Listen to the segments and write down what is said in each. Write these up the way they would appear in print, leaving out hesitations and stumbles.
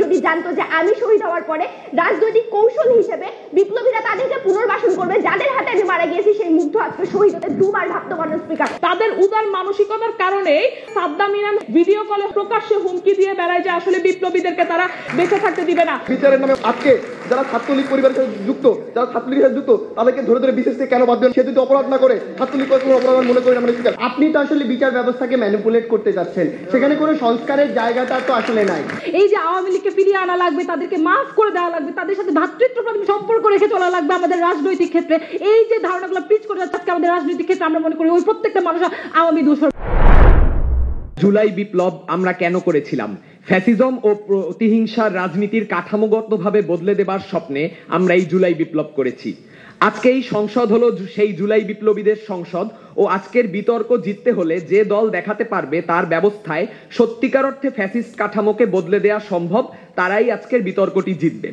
যদি জানতো যে আমি শহীদ হওয়ার পরে রাজনৈতিক কৌশল হিসেবে বিপ্লবীরা তাদেরকে পুনর্বাসন করবে, যাদের হাতে আমি মারা গিয়েছি সেই মুগ্ধ আজকে শহীদ হতে দুবার ভাবতো মাননীয় স্পিকার। তাদের উদার মানসিকতার কারণে সাদ্দাম ইরান ভিডিও কলে প্রকাশ্যে হুমকি দিয়ে বেড়ায় যে আসলে বিপ্লবীদেরকে তারা বেঁচে থাকতে দিবে না। বিচারের নামে আজকে যারা ছাত্রলীগ পরিবারের সাথে যুক্ত, যারা ছাত্রলীগের সাথে যুক্ত, তাদেরকে ধরে ধরে বিশেষ কেন বাদ দেন? সে যদি অপরাধ না করে ছাত্রলীগ কোনো অপরাধ মনে করেন আমরা স্পিকার। আপনি তো আসলে বিচার ব্যবস্থাকে ম্যানিপুলেট করতে যাচ্ছেন, সেখানে কোনো সংস্কারের জায়গাটা তো আসলে নাই। এই যে আওয়ামী লীগকে ফিরিয়ে আনা লাগবে, তাদেরকে মাফ করে দেওয়া লাগবে, তাদের সাথে ভ্রাতৃত্বপ্রতিম সম্পর্ক রেখে চলা লাগবে আমাদের রাজনৈতিক ক্ষেত্রে, এই যে ধারণাগুলো পিচ করে যাচ্ছে আজকে আমাদের রাজনৈতিক ক্ষেত্রে, আমরা মনে করি ওই প্রত্যেকটা মানুষ আওয়ামী দোষর। জুলাই বিপ্লব আমরা কেন করেছিলাম? ফ্যাসিজম ও প্রতিহিংসার রাজনীতির কাঠামোগতভাবে বদলে দেবার স্বপ্নে আমরা এই জুলাই বিপ্লব করেছি। আজকে এই সংসদ হলো সেই জুলাই বিপ্লবীদের সংসদ, ও আজকের বিতর্ক জিততে হলে যে দল দেখাতে পারবে তার ব্যবস্থায় সত্যিকার অর্থে ফ্যাসিস্ট কাঠামোকে বদলে দেওয়া সম্ভব, তারাই আজকের বিতর্কটি জিতবে।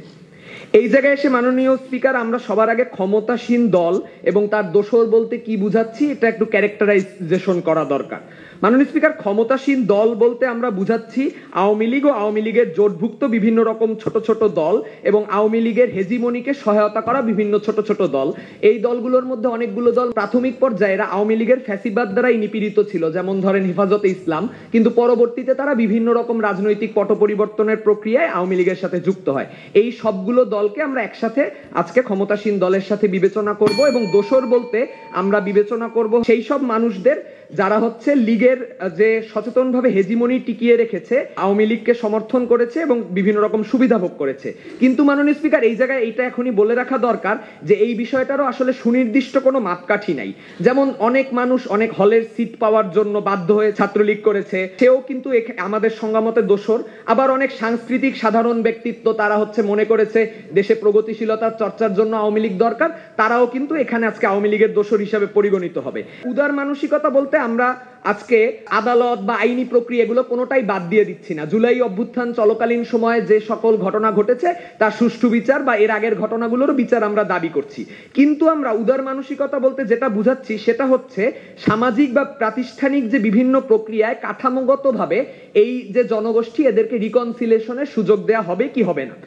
এই জায়গায় এসে মাননীয় স্পিকার, আমরা সবার আগে ক্ষমতাসীন দল এবং তার দোসর বলতে কি বুঝাচ্ছি এটা একটু ক্যারেক্টারাইজেশন করা দরকার। মাননীয় স্পিকার, ক্ষমতাসীন দল বলতে আমরা বুঝাচ্ছি আওয়ামী লীগ ও আওয়ামী লীগের জোটভুক্ত বিভিন্ন রকম ছোট ছোট দল এবং আওয়ামী লীগের হেজিমনিকে সহায়তা করা বিভিন্ন ছোট ছোট দল। এই দলগুলোর মধ্যে অনেকগুলো দল প্রাথমিক পর্যায়ে আওয়ামী লীগের ফ্যাসিবাদ দ্বারাই নিপীড়িত ছিল, যেমন ধরেন হেফাজতে ইসলাম, কিন্তু পরবর্তীতে তারা বিভিন্ন রকম রাজনৈতিক পট পরিবর্তনের প্রক্রিয়ায় আওয়ামী লীগের সাথে যুক্ত হয়। এই সবগুলো দলকে আমরা একসাথে আজকে ক্ষমতাসীন দলের সাথে বিবেচনা করব, এবং দোসর বলতে আমরা বিবেচনা করব সেই সব মানুষদের যারা হচ্ছে লীগের যে সচেতনভাবে হেজিমনি টিকিয়ে রেখেছে, আওয়ামী লীগকে সমর্থন করেছে এবং বিভিন্ন রকম সুবিধা ভোগ করেছে। কিন্তু মাননীয় স্পিকার, এই জায়গায় এইটা এখনই বলে রাখা দরকার যে এই বিষয়টারও আসলে সুনির্দিষ্ট কোনো মাপকাঠি নাই। যেমন অনেক মানুষ অনেক হলের সিট পাওয়ার জন্য বাধ্য হয়ে ছাত্রলীগ করেছে, সেও কিন্তু আমাদের সংজ্ঞামতে দোসর। আবার অনেক সাংস্কৃতিক সাধারণ ব্যক্তিত্ব তারা হচ্ছে মনে করেছে দেশে প্রগতিশীলতার চর্চার জন্য আওয়ামী লীগ দরকার, তারাও কিন্তু এখানে আজকে আওয়ামী লীগের দোসর হিসাবে পরিগণিত হবে। উদার মানসিকতা বলতে আমরা আজকে আদালত বা আইনি প্রক্রিয়া এগুলো কোনোটাই বাদ দিয়ে দিচ্ছি না। জুলাই অভ্যুত্থান চলকালীন সময়ে যে সকল ঘটনা ঘটেছে তার সুষ্ঠু বিচার বা এর আগের ঘটনাগুলোরও বিচার আমরা দাবি করছি। কিন্তু আমরা উদার মানসিকতা বলতে যেটা বুঝাচ্ছি সেটা হচ্ছে সামাজিক বা প্রাতিষ্ঠানিক যে বিভিন্ন প্রক্রিয়ায় কাঠামোগতভাবে এই যে জনগোষ্ঠী এদেরকে রিকনসিলিয়েশনের সুযোগ দেয়া হবে কি হবে না।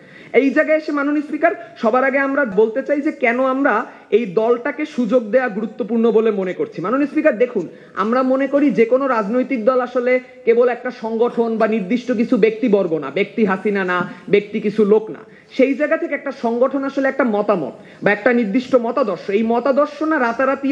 এই জায়গায় এসে মাননীয় স্পিকার, সবার আগে আমরা বলতে চাই যে কেন আমরা এই দলটাকে সুযোগ দেয়া গুরুত্বপূর্ণ বলে মনে করছি। মাননীয় স্পিকার, দেখুন, আমরা মনে করি যে কোনো রাজনৈতিক দল আসলে কেবল একটা সংগঠন বা নির্দিষ্ট কিছু ব্যক্তিবর্গ না, ব্যক্তি হাসিনা না, ব্যক্তি কিছু লোক না। সেই জায়গা থেকে একটা সংগঠন আসলে একটা মতামত বা একটা নির্দিষ্ট মতাদর্শ। এই মতাদর্শ না রাতারাতি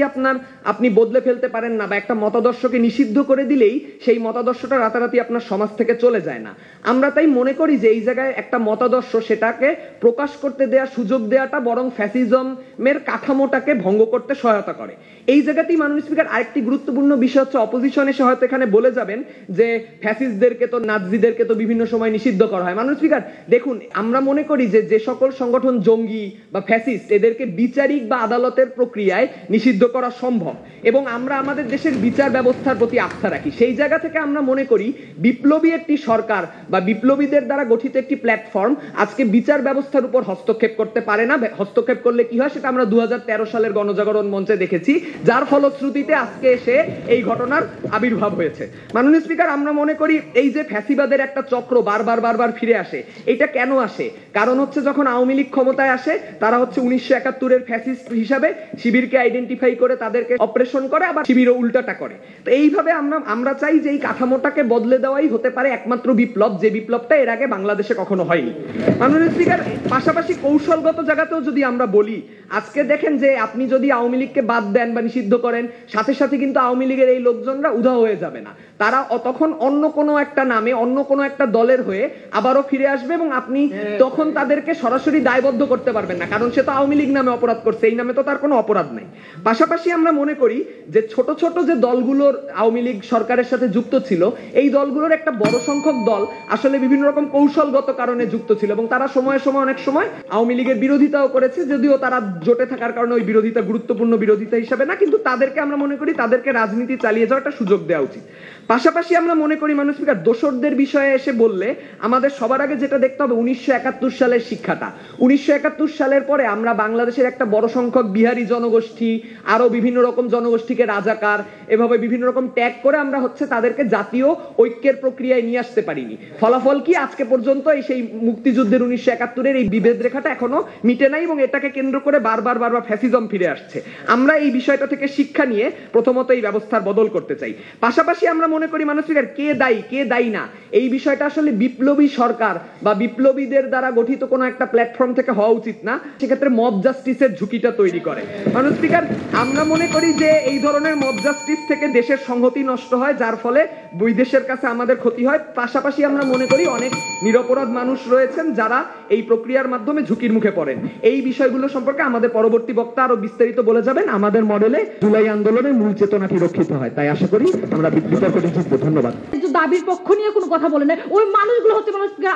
আপনি বদলে ফেলতে পারেন না, বা একটা মতাদর্শকে নিষিদ্ধ করে দিলেই সেই মতাদর্শটা রাতারাতি আপনার সমাজ থেকে চলে যায় না। আমরা তাই মনে করি যে এই জায়গায় একটা মতাদর্শ সেটাকে প্রকাশ করতে দেয়া সুযোগ দেওয়াটা বরং ফ্যাসিজমের কাঠামোটাকে ভঙ্গ করতে সহায়তা করে। এই জায়গাতেই মাননীয় স্পিকার আরেকটি গুরুত্বপূর্ণ বিষয় হচ্ছে অপোজিশন এসে হয়তো এখানে বলে যাবেন যে ফ্যাসিস্টদেরকে তো নাৎসিদেরকে তো বিভিন্ন সময় নিষিদ্ধ করা হয়। মাননীয় স্পিকার, দেখুন, আমরা মনে করি যে সকল সংগঠন জঙ্গি বা ফ্যাসিস্ট এদেরকে বিচারিক বা আদালতের প্রক্রিয়ায় নিষিদ্ধ করা সম্ভব, এবং আমরা আমাদের দেশের বিচার ব্যবস্থার প্রতি আস্থা রাখি। সেই জায়গা থেকে আমরা মনে করি বিপ্লবী একটি সরকার বা বিপ্লবীদের দ্বারা গঠিত একটি প্ল্যাটফর্ম আজকে বিচার ব্যবস্থার উপর হস্তক্ষেপ করতে পারে না। হস্তক্ষেপ করলে কি হয় সেটা আমরা 2013 সালের গণজাগরণ মঞ্চে দেখেছি, যার ফলশ্রুতিতে আজকে এসে এই ঘটনার আবির্ভাব হয়েছে। মাননীয় স্পিকার, আমরা মনে করি এই যে ফ্যাসিবাদের একটা চক্র বারবার ফিরে আসে, এটা কেন আসে? কারণ হচ্ছে যখন আওয়ামী লীগ ক্ষমতায় আসে তারা হচ্ছে 1971-এর ফ্যাসিস্ট হিসাবে শিবিরকে আইডেন্টিফাই করে তাদেরকে অপারেশন করে, আবার শিবিরও উল্টাটা করে। তো এইভাবে আমরা চাই যে এই কাঠামোটাকে বদলে দেওয়াই হতে পারে একমাত্র বিপ্লব, যে বিপ্লবটা এর আগে বাংলাদেশে কখনো হয়নি। মাননীয় স্পিকার, পাশাপাশি কৌশলগত জায়গাতেও যদি আমরা বলি, আজকে দেখেন যে আপনি যদি আওয়ামী লীগকে বাদ দেন বা নিষিদ্ধ করেন, সাথে সাথে কিন্তু আওয়ামী লীগের এই লোকজনরা উধাও হয়ে যাবে না। তারা তখন অন্য কোনো একটা নামে অন্য কোনো একটা দলের হয়ে আবারও ফিরে আসবে, এবং আপনি তখন তাদেরকে সরাসরি দায়বদ্ধ করতে পারবেন না, কারণ সে তো আওয়ামী লীগ নামে অপরাধ করছে, এই নামে তো তার কোনো অপরাধ নাই। পাশাপাশি আমরা মনে করি যে ছোট ছোট যে দলগুলোর আওয়ামী লীগ সরকারের সাথে যুক্ত ছিল, এই দলগুলোর একটা বড় সংখ্যক দল আসলে বিভিন্ন রকম কৌশলগত কারণে যুক্ত ছিল, এবং তারা সময়ে সময়ে অনেক সময় আওয়ামী লীগের বিরোধিতাও করেছে, যদিও তারা জোটে থাকার কারণে ওই বিরোধিতা গুরুত্বপূর্ণ বিরোধিতা হিসাবে না, কিন্তু তাদেরকে আমরা মনে করি তাদেরকে রাজনীতি চালিয়ে যাওয়ার একটা সুযোগ দেওয়া উচিত। পাশাপাশি আমরা মনে করি মানুষ স্পিকার দোসরদের বিষয়ে এসে বললে আমাদের সবার আগে যেটা দেখতে হবে 1971 সালের শিক্ষাটা। 1971 সালের পরে আমরা বাংলাদেশের একটা বড় সংখ্যক বিহারি জনগোষ্ঠী, আরো বিভিন্ন রকম জনগোষ্ঠীকে রাজাকার, এভাবে বিভিন্ন রকম ট্যাগ করে আমরা তাদেরকে জাতীয় ঐক্যের প্রক্রিয়ায় নিয়ে আসতে পারিনি। ফলাফল কি আজকে পর্যন্ত এই সেই মুক্তিযুদ্ধের 1971-এর এই বিভেদ রেখাটা এখনো মিটে নাই এবং এটাকে কেন্দ্র করে বারবার ফ্যাসিজম ফিরে আসছে। আমরা এই বিষয়টা থেকে শিক্ষা নিয়ে প্রথমত এই ব্যবস্থার বদল করতে চাই। পাশাপাশি আমরা মনে করি মানুষ স্পিকার কে দায়ী কে দায়ী না, এই বিষয়টা আসলে বিপ্লবী সরকার বা বিপ্লবীদের দ্বারা গঠিত কোনো একটা প্ল্যাটফর্ম থেকে হওয়া উচিত না, সেক্ষেত্রে মব জাস্টিসের ঝুঁকিটা তৈরি করে। মানুষ স্পিকার আমরা মনে করি যে এই ধরনের মব জাস্টিস থেকে দেশের সংহতি নষ্ট হয়, যার ফলে বৈদেশের কাছে আমাদের ক্ষতি হয়। পাশাপাশি আমরা মনে করি অনেক নিরপরাধ মানুষ রয়েছেন যারা এই প্রক্রিয়ার মাধ্যমে ঝুঁকির মুখে পড়েন। এই বিষয়গুলো সম্পর্কে আমাদের পরবর্তী বক্তা আরো বিস্তারিত বলে যাবেন। আমাদের মডেলে জুলাই আন্দোলনের মূল চেতনাটি রক্ষিত হয়, তাই আশা করি আমরা বিতর্কটি জিতবো। ধন্যবাদ। দাবির পক্ষ নিয়ে কোনো কথা বলে না, ওই মানুষগুলো হচ্ছে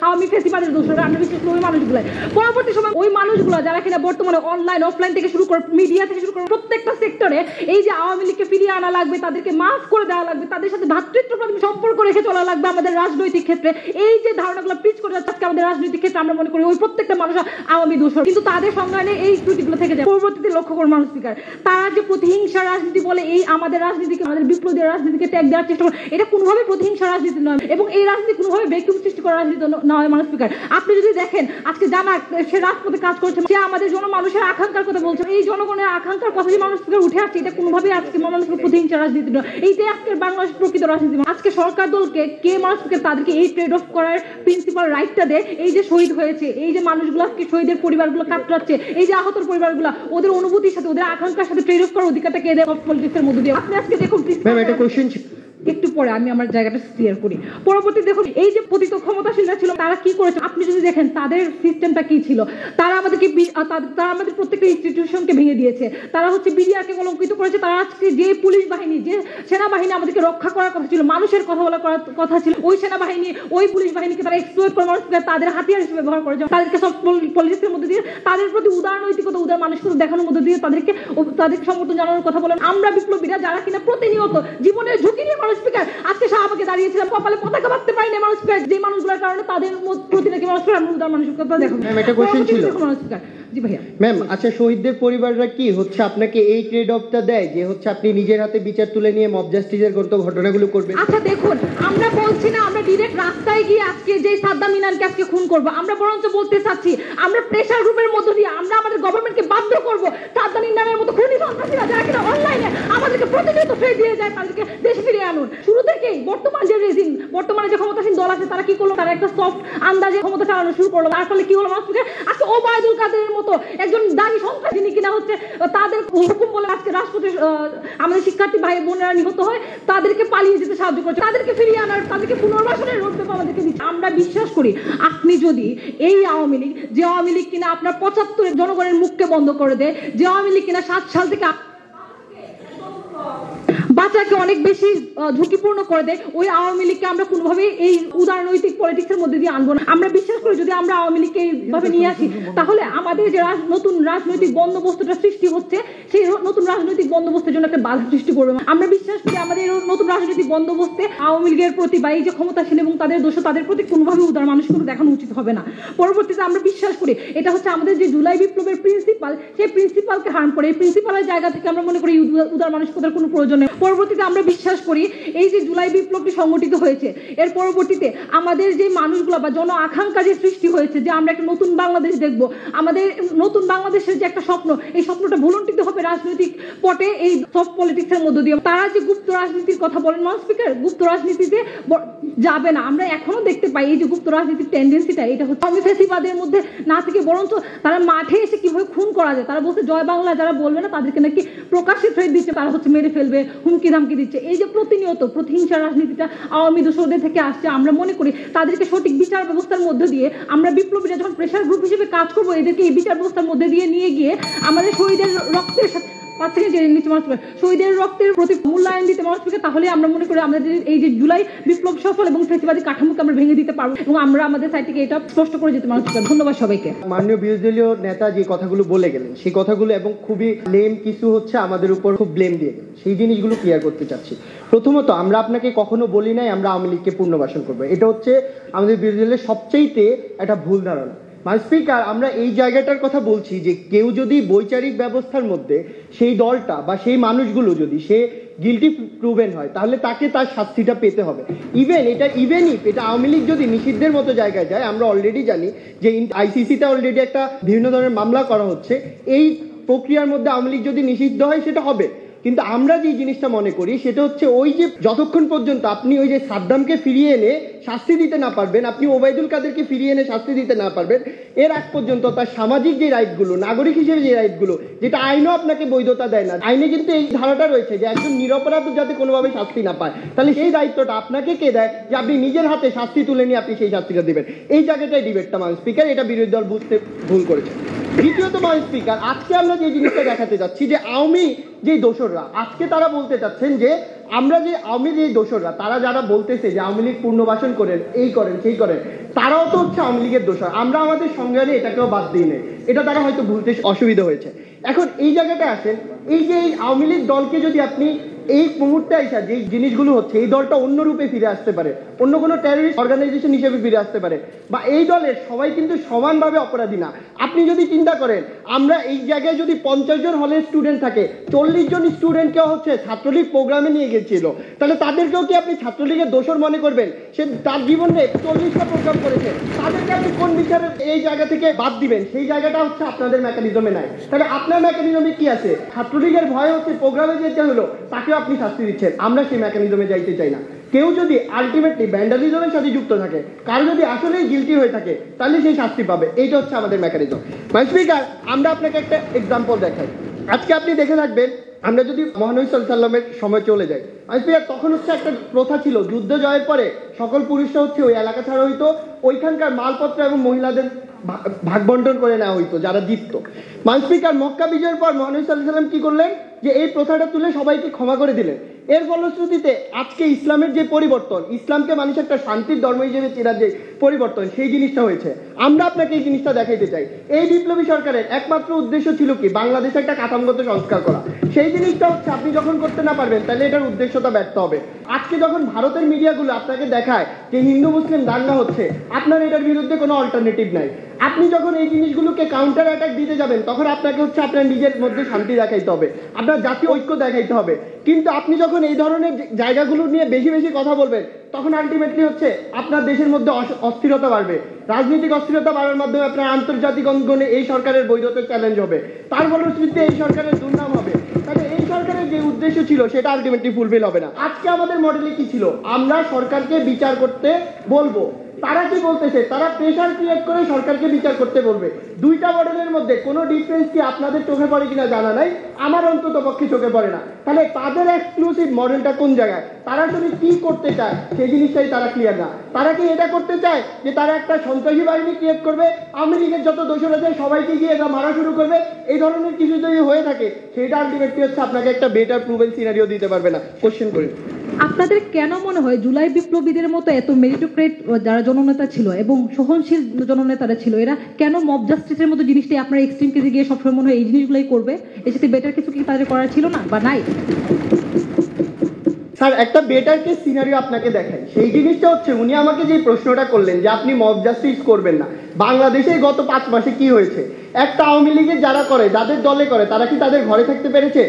আওয়ামী ফ্যাসিবাদের দোষরা। আমরা বিশেষ করে ওই মানুষগুলো পরবর্তী সময় ওই মানুষগুলো যারা কিনা বর্তমানে অনলাইন অফলাইন থেকে শুরু করে মিডিয়া থেকে শুরু করে প্রত্যেকটা সেক্টরে এই যে আওয়ামী লীগকে ফিরিয়ে আনা লাগবে, তাদেরকে মাফ করে দেওয়া লাগবে, তাদের সাথে ভ্রাতৃত্বপ্রতিম সম্পর্ক রেখে চলা লাগবে আমাদের রাজনৈতিক ক্ষেত্রে, এই যে ধারণাগুলো পিচ করে যাচ্ছে আমাদের রাজনৈতিক ক্ষেত্রে, আমরা মনে করি ওই প্রত্যেকটা মানুষ আওয়ামী দোষর। কিন্তু তাদের সংজ্ঞানে এই ত্রুটিগুলো থেকে যায়। পরবর্তীতে লক্ষ্য করুন মানুষ স্পিকার, তারা যে প্রতিহিংসা রাজনীতি বলে এই আমাদের রাজনীতিকে, আমাদের বিপ্লবীদের রাজনীতিকে ট্যাগ দেওয়ার চেষ্টা করে, এটা কোনোভাবে প্রতিহিংসা রাজনীতি নয় এবং এই রাজনীতি কোনোভাবে ভ্যাকুয়াম সৃষ্টি করা রাজনীতি নয়। মানুষ স্পিকার, আপনি যদি দেখেন আজকে জানা সে রাজপথে কাজ করছে, সে আমাদের জনমানুষের আকাঙ্ক্ষার কথা বলছে, এই জনগণের আকাঙ্ক্ষার কথা যে মানুষ স্পিকার উঠে আসছে, এটা কোনোভাবে আজকে মানুষের প্রতিহিংসা রাজনীতি নয়। এইটাই আজকে বাংলাদেশ প্রকৃত রাজনীতি। আজকে সরকার দলকে কে মানুষ স্পিকার তাদেরকে এই ট্রেড অফ করার প্রিন্সিপাল রাইটটা দেয়। এই যে শহীদ হয়েছে, এই যে মানুষগুলো আজকে শহীদের পরিবারগুলো কাতরাচ্ছে, এই যে আহতর পরিবারগুলো, ওদের অনুভূতির সাথে ওদের আকাঙ্ক্ষার সাথে ট্রেড অফ করার অধিকারটা কে দেয় পলিটিক্সের মধ্যে দিয়ে। আপনি আজকে দেখুন একটু পরে আমি আমার জায়গাটা ক্লিয়ার করি। পরবর্তী দেখুন এই যে পতিত ক্ষমতাশীলরা ছিল তারা কি করেছে, আপনি যদি দেখেন তাদের সিস্টেমটা কি ছিল। তারা আমাদেরকে তারা আমাদের প্রত্যেকটা ইনস্টিটিউশনকে ভেঙে দিয়েছে, তারা হচ্ছে বিডিআরকে কলঙ্কিত করেছে। তারা আজকে যে পুলিশ বাহিনী, যে সেনাবাহিনী আমাদেরকে রক্ষা করার কথা ছিল, মানুষের কথা বলার কথা ছিল, ওই সেনাবাহিনী ওই পুলিশ বাহিনীকে তারা এক্সপ্লয়েট করে মানুষকে তাদের হাতিয়ার হিসেবে ব্যবহার করে, তাদেরকে সব পলিটিক্সের মধ্যে দিয়ে তাদের প্রতি উদারনৈতিকতা উদার মানসিকতা দেখানোর মধ্যে দিয়ে তাদেরকে সমর্থন জানানোর কথা বলেন। আমরা বিপ্লবীরা যারা কিনা প্রতিনিয়ত জীবনের ঝুঁকি নিয়ে স্পিকার আজকে শাহবাগে দাঁড়িয়েছিলাম, কপালে পতাকা বাঁধতে পারি না মানুষ স্পিকার, যে মানুষগুলোর কারণে তাদের প্রতি নাকি মানুষ উদার মানসিকতা দেখুন। জি ভাইয়া। ম্যাম আচ্ছা, শহীদদের পরিবাররা কি হচ্ছে আপনাকে এই ট্রেড অফটা দেয় যে হচ্ছে আপনি নিজের হাতে বিচার তুলে নিয়ে মব জাস্টিসের ঘটনাগুলো করবেন? আচ্ছা দেখুন, আমরা বলছি না আমরা ডিরেক্ট রাস্তায় গিয়ে আজকে যে সাদ্দাম ইনানকে আজকে খুন করব, আমরা বরঞ্চ বলতে চাচ্ছি আমরা প্রেসার গ্রুপের মধ্য দিয়ে আমরা আমাদের গভর্নমেন্টকে বাধ্য করব সাদ্দাম ইনানের মতো খুনি সন্ত্রাসীরা যারা কিনা অনলাইনে আমাদেরকে প্রতিনিয়ত ফেলে দিয়ে যায় তাদেরকে দেশে ফিরিয়ে আনুন। শুরু থেকেই বর্তমান যে রেজিম, বর্তমানে যে ক্ষমতাসীন দল আছে তারা কি করলো, তারা একটা সফট আন্দাজে ক্ষমতা চালানো শুরু করলো। তার ফলে কি হলো মানুষ আজকে ওবায়দুল কাদেরের মতো একজন দাবি সন্ত্রাসী কিনা হচ্ছে তাদের হুকুম বলে আজকে রাষ্ট্রপতি আমাদের শিক্ষার্থী ভাই বোনেরা নিহত হয়, তাদেরকে পালিয়ে যেতে সাহায্য করছে, তাদেরকে ফিরিয়ে আনার, তাদেরকে পুনর্বাসনের রোডম্যাপ আমাদেরকে দিচ্ছে। আমরা বিশ্বাস করি আপনি যদি এই আওয়ামী লীগ, যে আওয়ামী লীগ কিনা আপনার 75 জনগণের মুখকে বন্ধ করে দেয়, যে আওয়ামী লীগ কিনা 7 সাল থেকে বাচ্চাকে অনেক বেশি ঝুঁকিপূর্ণ করে দেয়, ওই আওয়ামী লীগকে আমরা কোনোভাবেই এই উদারনৈতিক পলিটিক্সের মধ্যে দিয়ে আনবো না। আমরা বিশ্বাস করি যদি আমরা আওয়ামী লীগকে এইভাবে নিয়ে আসি তাহলে আমাদের যে নতুন রাজনৈতিক বন্দোবস্তটা সৃষ্টি হচ্ছে সেই নতুন রাজনৈতিক বন্দোবস্তের জন্য একটা বাধা সৃষ্টি করবে। আমরা বিশ্বাস করি আমাদের নতুন রাজনৈতিক বন্দোবস্তে আওয়ামী লীগের প্রতি বা এই যে ক্ষমতাসীন এবং তাদের দোষ তাদের প্রতি কোনোভাবে উদার মানুষকে দেখানো উচিত হবে না। পরবর্তীতে আমরা বিশ্বাস করি এটা হচ্ছে আমাদের যে জুলাই বিপ্লবের প্রিন্সিপাল, সেই প্রিন্সিপালকে হার্ম করে, এই প্রিন্সিপালের জায়গা থেকে আমরা মনে করি উদার মানসিকতার কোনো প্রয়োজন নেই। পরবর্তীতে আমরা বিশ্বাস করি এই যে জুলাই বিপ্লবটি সংগঠিত হয়েছে এর পরবর্তীতে আমাদের যে মানুষগুলো বা জন আকাঙ্ক্ষা যে সৃষ্টি হয়েছে যে আমরা একটা নতুন বাংলাদেশ দেখব, আমাদের নতুন বাংলাদেশের যে একটা স্বপ্ন, এই স্বপ্নটা ভুলন্টিত হবে রাজনৈতিক পটে এই সফট পলিটিক্সের মধ্য দিয়ে। তারা যে গুপ্ত রাজনীতির কথা বলেন মানুষ স্পিকার, গুপ্ত রাজনীতিতে যাবে না। আমরা এখনো দেখতে পাই এই যে গুপ্ত রাজনীতির টেন্ডেন্সিটা, এটা হচ্ছে ফ্যাসিবাদের মধ্যে না থেকে বরঞ্চ তারা মাঠে এসে কিভাবে খুন করা যায়, তারা বলছে জয় বাংলা যারা বলবে না তাদেরকে নাকি প্রকাশ্যে থ্রেট দিচ্ছে, তারা হচ্ছে মেরে ফেলবে, হুমকি ধামকি দিচ্ছে। এই যে প্রতিনিয়ত প্রতিহিংসা রাজনীতিটা আওয়ামী দোসরদের থেকে আসছে, আমরা মনে করি তাদেরকে সঠিক বিচার ব্যবস্থার মধ্যে দিয়ে আমরা বিপ্লবীরা যখন প্রেসার গ্রুপ হিসেবে কাজ করবো এদেরকে এই বিচার ব্যবস্থার মধ্যে দিয়ে নিয়ে গিয়ে আমাদের শহীদের রক্তের সাথে 5 সেকেন্ড জেলে নিতে মানুষ পাবে, শহীদের রক্তের প্রতি মূল্যায়ন দিতে মানুষ পাবে, তাহলে আমরা মনে করি আমরা এই যে জুলাই বিপ্লব সফল এবং ফ্যাসিবাদী কাঠামোকে আমরা ভেঙে দিতে পারবো এবং আমরা আমাদের সাইড থেকে এটা স্পষ্ট করে যেতে মানুষ পাবে। ধন্যবাদ সবাইকে। মাননীয় বিরোধী দলীয় নেতা যে কথাগুলো বলে গেলেন সেই কথাগুলো এবং খুবই ব্লেম কিছু হচ্ছে আমাদের উপর খুব ব্লেম দিয়ে গেলেন, সেই জিনিসগুলো ক্লিয়ার করতে চাচ্ছি। প্রথমত আমরা আপনাকে কখনো বলি নাই আমরা আওয়ামী লীগকে পুনর্বাসন করবো, এটা হচ্ছে আমাদের বিরোধী দলের সবচেয়ে একটা ভুল ধারণা। স্পিকার, আমরা এই জায়গাটার কথা বলছি যে কেউ যদি বৈচারিক ব্যবস্থার মধ্যে সেই দলটা বা সেই মানুষগুলো যদি সে গিলটি প্রুভেন হয় তাহলে তাকে তার শাস্তিটা পেতে হবে। ইভেন ইফ এটা আওয়ামী লীগ যদি নিষিদ্ধের মতো জায়গায় যায়, আমরা অলরেডি জানি যে আইসিসিতে অলরেডি একটা বিভিন্ন ধরনের মামলা করা হচ্ছে, এই প্রক্রিয়ার মধ্যে আওয়ামী লীগ যদি নিষিদ্ধ হয় সেটা হবে। কিন্তু আমরা যে জিনিসটা মনে করি সেটা হচ্ছে ওই যে যতক্ষণ পর্যন্ত আপনি ওই যে সাদ্দামকে ফিরিয়ে এনে শাস্তি দিতে না পারবেন, আপনি ওবায়দুল কাদেরকে ফিরিয়ে এনে শাস্তি দিতে না পারবেন, এর আগ পর্যন্ত তার সামাজিক যে রাইটগুলো, নাগরিক হিসেবে যে রাইটগুলো, যেটা আইনও আপনাকে বৈধতা দেয় না, আইনে কিন্তু এই ধারাটা রয়েছে যে একজন নিরপরাধ যাতে কোনোভাবে শাস্তি না পায়, তাহলে সেই দায়িত্বটা আপনাকে কে দেয় যে আপনি নিজের হাতে শাস্তি তুলে নিয়ে আপনি সেই শাস্তিটা দেবেন। এই জায়গাটাই ডিবেটটা মান স্পিকার, এটা বিরোধী দল বুঝতে ভুল করেছে। দ্বিতীয়ত মান স্পিকার, আজকে আমরা যে জিনিসটা দেখাতে যাচ্ছি যে আওয়ামী যে দোসররা আজকে তারা বলতে চাচ্ছেন যে আমরা যে আওয়ামী যে দোসররা তারা যারা বলতেছে যে আওয়ামী লীগ পুনর্বাসন করেন, এই করেন সেই করেন, তারাও তো হচ্ছে আওয়ামী লীগের দোসর। আমরা আমাদের সংজ্ঞানে এটাকেও বাদ দিই নেই, এটা তারা হয়তো ভুলতে অসুবিধা হয়েছে। এখন এই জায়গাটা আসেন, এই যে এই আওয়ামী লীগ দলকে যদি আপনি এই মুহূর্তে আইসা যে জিনিসগুলো হচ্ছে এই দলটা অন্য রূপে ফিরে আসতে পারে, অন্য কোনো টেররিস্ট অর্গানাইজেশন হিসেবে ফিরে আসতে পারে, বা এই দলের সবাই কিন্তু সমানভাবে অপরাধী না। আপনি যদি চিন্তা করেন আমরা এই জায়গায় যদি 50 জন হলের স্টুডেন্ট থাকে, 40 জন স্টুডেন্টকেও হচ্ছে ছাত্রলীগ প্রোগ্রামে নিয়ে গেছিল, তাহলে তাদেরকেও কি আপনি ছাত্রলীগের দোষর মনে করবেন? সে তার জীবনে 40টা প্রোগ্রাম করেছে, তাদেরকে আপনি কোন বিচারে এই জায়গা থেকে বাদ দিবেন? সেই জায়গাটা হচ্ছে আপনাদের মেকানিজমে নাই। তাহলে আপনার মেকানিজমে কি আছে? ছাত্রলীগের ভয় হচ্ছে প্রোগ্রামে যেতে হলো তাকে আপনি শাস্তি দিচ্ছেন, আমরা সেই মেকানিজমে যাইতে চাই না। কেউ যদি আলটিমেটলি ভ্যান্ডালিজমের সাথে যুক্ত থাকে, কারো যদি আসলেই গিলটি হয়ে থাকে, তাহলে সেই শাস্তি পাবে। এইটা হচ্ছে আমাদের মেকানিজম। স্পিকার, আমরা আপনাকে একটা এক্সাম্পল দেখাই। আজকে আপনি দেখে থাকবেন, আমরা যদি মহানবী সাল্লামের সময় চলে যাই, তখন হচ্ছে একটা প্রথা ছিল, যুদ্ধ জয়ের পরে সকল পুরুষরা হচ্ছে ওই এলাকা ছাড়া হইতো, ওইখানকার মালপত্র এবং মহিলাদের ভাগ বন্টন করে নেওয়া হইতো যারা জিতত। স্পিকার, মক্কা বিজয়ের পর মহানবী সাল্লাল্লাহু আলাইহি ওয়াসাল্লাম কি করলেন যে এই প্রথাটা তুলে সবাইকে ক্ষমা করে দিলেন। এর ফলশ্রুতিতে আজকে ইসলামের যে পরিবর্তন, ইসলামকে মানুষ একটা শান্তির ধর্ম হিসেবে চেনার যে পরিবর্তন, সেই জিনিসটা হয়েছে। আমরা আপনাকে এই জিনিসটা দেখাইতে চাই। এই বিপ্লবী সরকারের একমাত্র উদ্দেশ্য ছিল কি? বাংলাদেশে একটা কাঠামোগত সংস্কার করা। সেই জিনিসটা হচ্ছে আপনি যখন করতে না পারবেন তাহলে এটার উদ্দেশ্যটা ব্যর্থ হবে। আজকে যখন ভারতের মিডিয়াগুলো আপনাকে দেখায় যে হিন্দু মুসলিম দাঙ্গা হচ্ছে, আপনার এটার বিরুদ্ধে কোনো অল্টারনেটিভ নাই। আপনি যখন এই জিনিসগুলোকে কাউন্টার অ্যাটাক দিতে যাবেন তখন আপনাকে হচ্ছে আপনার নিজের মধ্যে শান্তি দেখাইতে হবে, আপনার জাতীয় ঐক্য দেখাইতে হবে। কিন্তু আপনি যখন এই ধরনের জায়গাগুলো নিয়ে বেশি বেশি কথা বলবেন তখন আলটিমেটলি হচ্ছে আপনার দেশের মধ্যে অস্থিরতা বাড়বে। রাজনৈতিক অস্থিরতা বাড়ার মাধ্যমে আপনার আন্তর্জাতিক অঙ্গনে এই সরকারের বৈধতার চ্যালেঞ্জ হবে, তার ফলশ্রুতিতে এই সরকারের দুর্নাম হবে। তাহলে এই সরকারের যে উদ্দেশ্য ছিল সেটা আলটিমেটলি ফুলফিল হবে না। আজকে আমাদের মডেলে কি ছিল? আমরা সরকারকে বিচার করতে বলবো। তারা কি বলতেছে? তারা প্রেশার ক্রিয়েট করে সরকারকে বিচার করতে বলবে। দুইটা মডেলের মধ্যে কোনো ডিফারেন্স কি আপনাদের চোখে পড়ে কিনা জানা নাই, আমার অন্তত পক্ষে চোখে পড়ে না। তাহলে তাদের এক্সক্লুসিভ মডেলটা কোন জায়গায়? তারা যদি কি করতে চায় সেই জিনিসটাই তারা ক্লিয়ার না। তারা কি এটা করতে চায় যে তারা একটা সন্ত্রাসী বাহিনী ক্রিয়েট করবে, আওয়ামী লীগের যত দোষর আছে সবাইকে গিয়ে এরা মারা শুরু করবে? এই ধরনের কিছু যদি হয়ে থাকে সেটা আলটিমেটলি হচ্ছে আপনাকে একটা বেটার প্রুভেন সিনারিও দিতে পারবে না। কোশ্চেন করি, আপনাদের কেন মনে হয় জুলাই বিপ্লবীদের মতো এত মেরিটোক্রেট যারা জননেতা ছিল এবং সহনশীল জননেতারা ছিল, এরা কেন মব জাস্টিসের মতো জিনিসটাই আপনার এক্সট্রিম কেসে গিয়ে সবসময় মনে হয় এই জিনিসগুলোই করবে? এর সাথে বেটার কিছু কি তাদের করার ছিল না বা নাই? স্যার, একটা বেটার কেস সিনারিও আপনাকে দেখাই। সেই জিনিসটা হচ্ছে উনি আমাকে যে প্রশ্নটা করলেন যে আপনি মব জাস্টিস করবেন না, বাংলাদেশে গত 5 মাসে কি হয়েছে? একটা আওয়ামী লীগের যারা করে, যাদের দলে করে, তারা কি তাদের ঘরে থাকতে পেরেছে?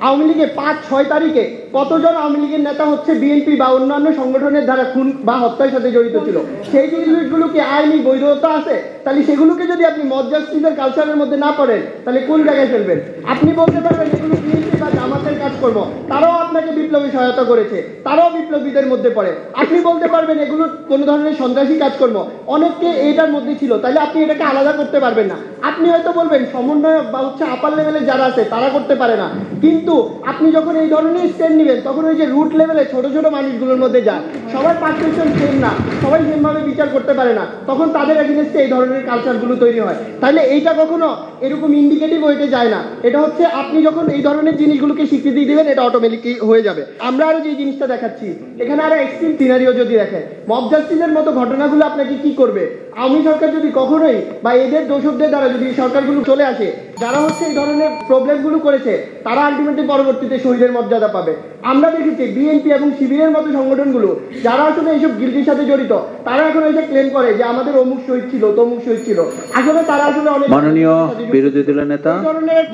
আওয়ামী লীগে 5-6 তারিখে কতজন আওয়ামী লীগের নেতা হচ্ছে বিএনপি বা অন্যান্য সংগঠনের দ্বারা খুন বা হত্যার সাথে জড়িত ছিল? সেই জিনিসগুলো কি আইনি বৈধতা আছে? তাহলে সেগুলোকে যদি আপনি মব জাস্টিসের কালচারের মধ্যে না পড়েন তাহলে কোন জায়গায় ফেলবেন? আপনি বলতে পারবেন এগুলো বিএনপি বা জামাতের কাজকর্ম, তারাও আপনাকে বিপ্লবী সহায়তা করেছে, তারাও বিপ্লবীদের মধ্যে পড়ে। আপনি বলতে পারবেন এগুলো কোন ধরনের সন্ত্রাসী কাজকর্ম, অনেককে এইটার মধ্যে ছিল, তাহলে আপনি এটাকে আলাদা করতে পারবেন না। আপনি হয়তো বলবেন সমন্বয়ক বা হচ্ছে আপার লেভেলে যারা আছে তারা করতে পারে না, কিন্তু কিন্তু আপনি যখন এই ধরনের স্ট্যান্ড নেবেন তখন ওই যে রুট লেভেলে ছোট ছোট মানুষগুলোর মধ্যে যায়, সবার পারসেপশন সেম না, সবাই সেমভাবে বিচার করতে পারে না, তখন তাদের এগেইনস্টে এই ধরনের কালচারগুলো তৈরি হয়। তাহলে এইটা কখনো এরকম ইন্ডিকেটিভ হইতে যায় না, এটা হচ্ছে আপনি যখন এই ধরনের জিনিসগুলোকে স্বীকৃতি দিবেন এটা অটোমেটিকলি হয়ে যাবে। আমরা আরো যে জিনিসটা দেখাচ্ছি এখানে আরো এক্সট্রিম সিনারিও যদি দেখেন, মব জাস্টিসের মতো ঘটনাগুলো আপনাকে কি করবে, আওয়ামী সরকার যদি কখনোই বা এদের দোষকদের দ্বারা যদি সরকারগুলো চলে আসে, যারা হচ্ছে এই ধরনের প্রবলেমগুলো করেছে তারা আলটিমেটলি পরবর্তীতে শহীদের মর্যাদা পাবে। আমরা দেখেছি বিএনপি এবং শিবিরের মতো সংগঠনগুলো যারা আসলে এইসব গিল্টির সাথে জড়িত, তারা এখন এসে ক্লেম করে যে আমাদের অমুক শহীদ ছিল তমুক শহীদ ছিল, আসলে তারা আসলে অনেক মাননীয় বিরোধী দলের নেতা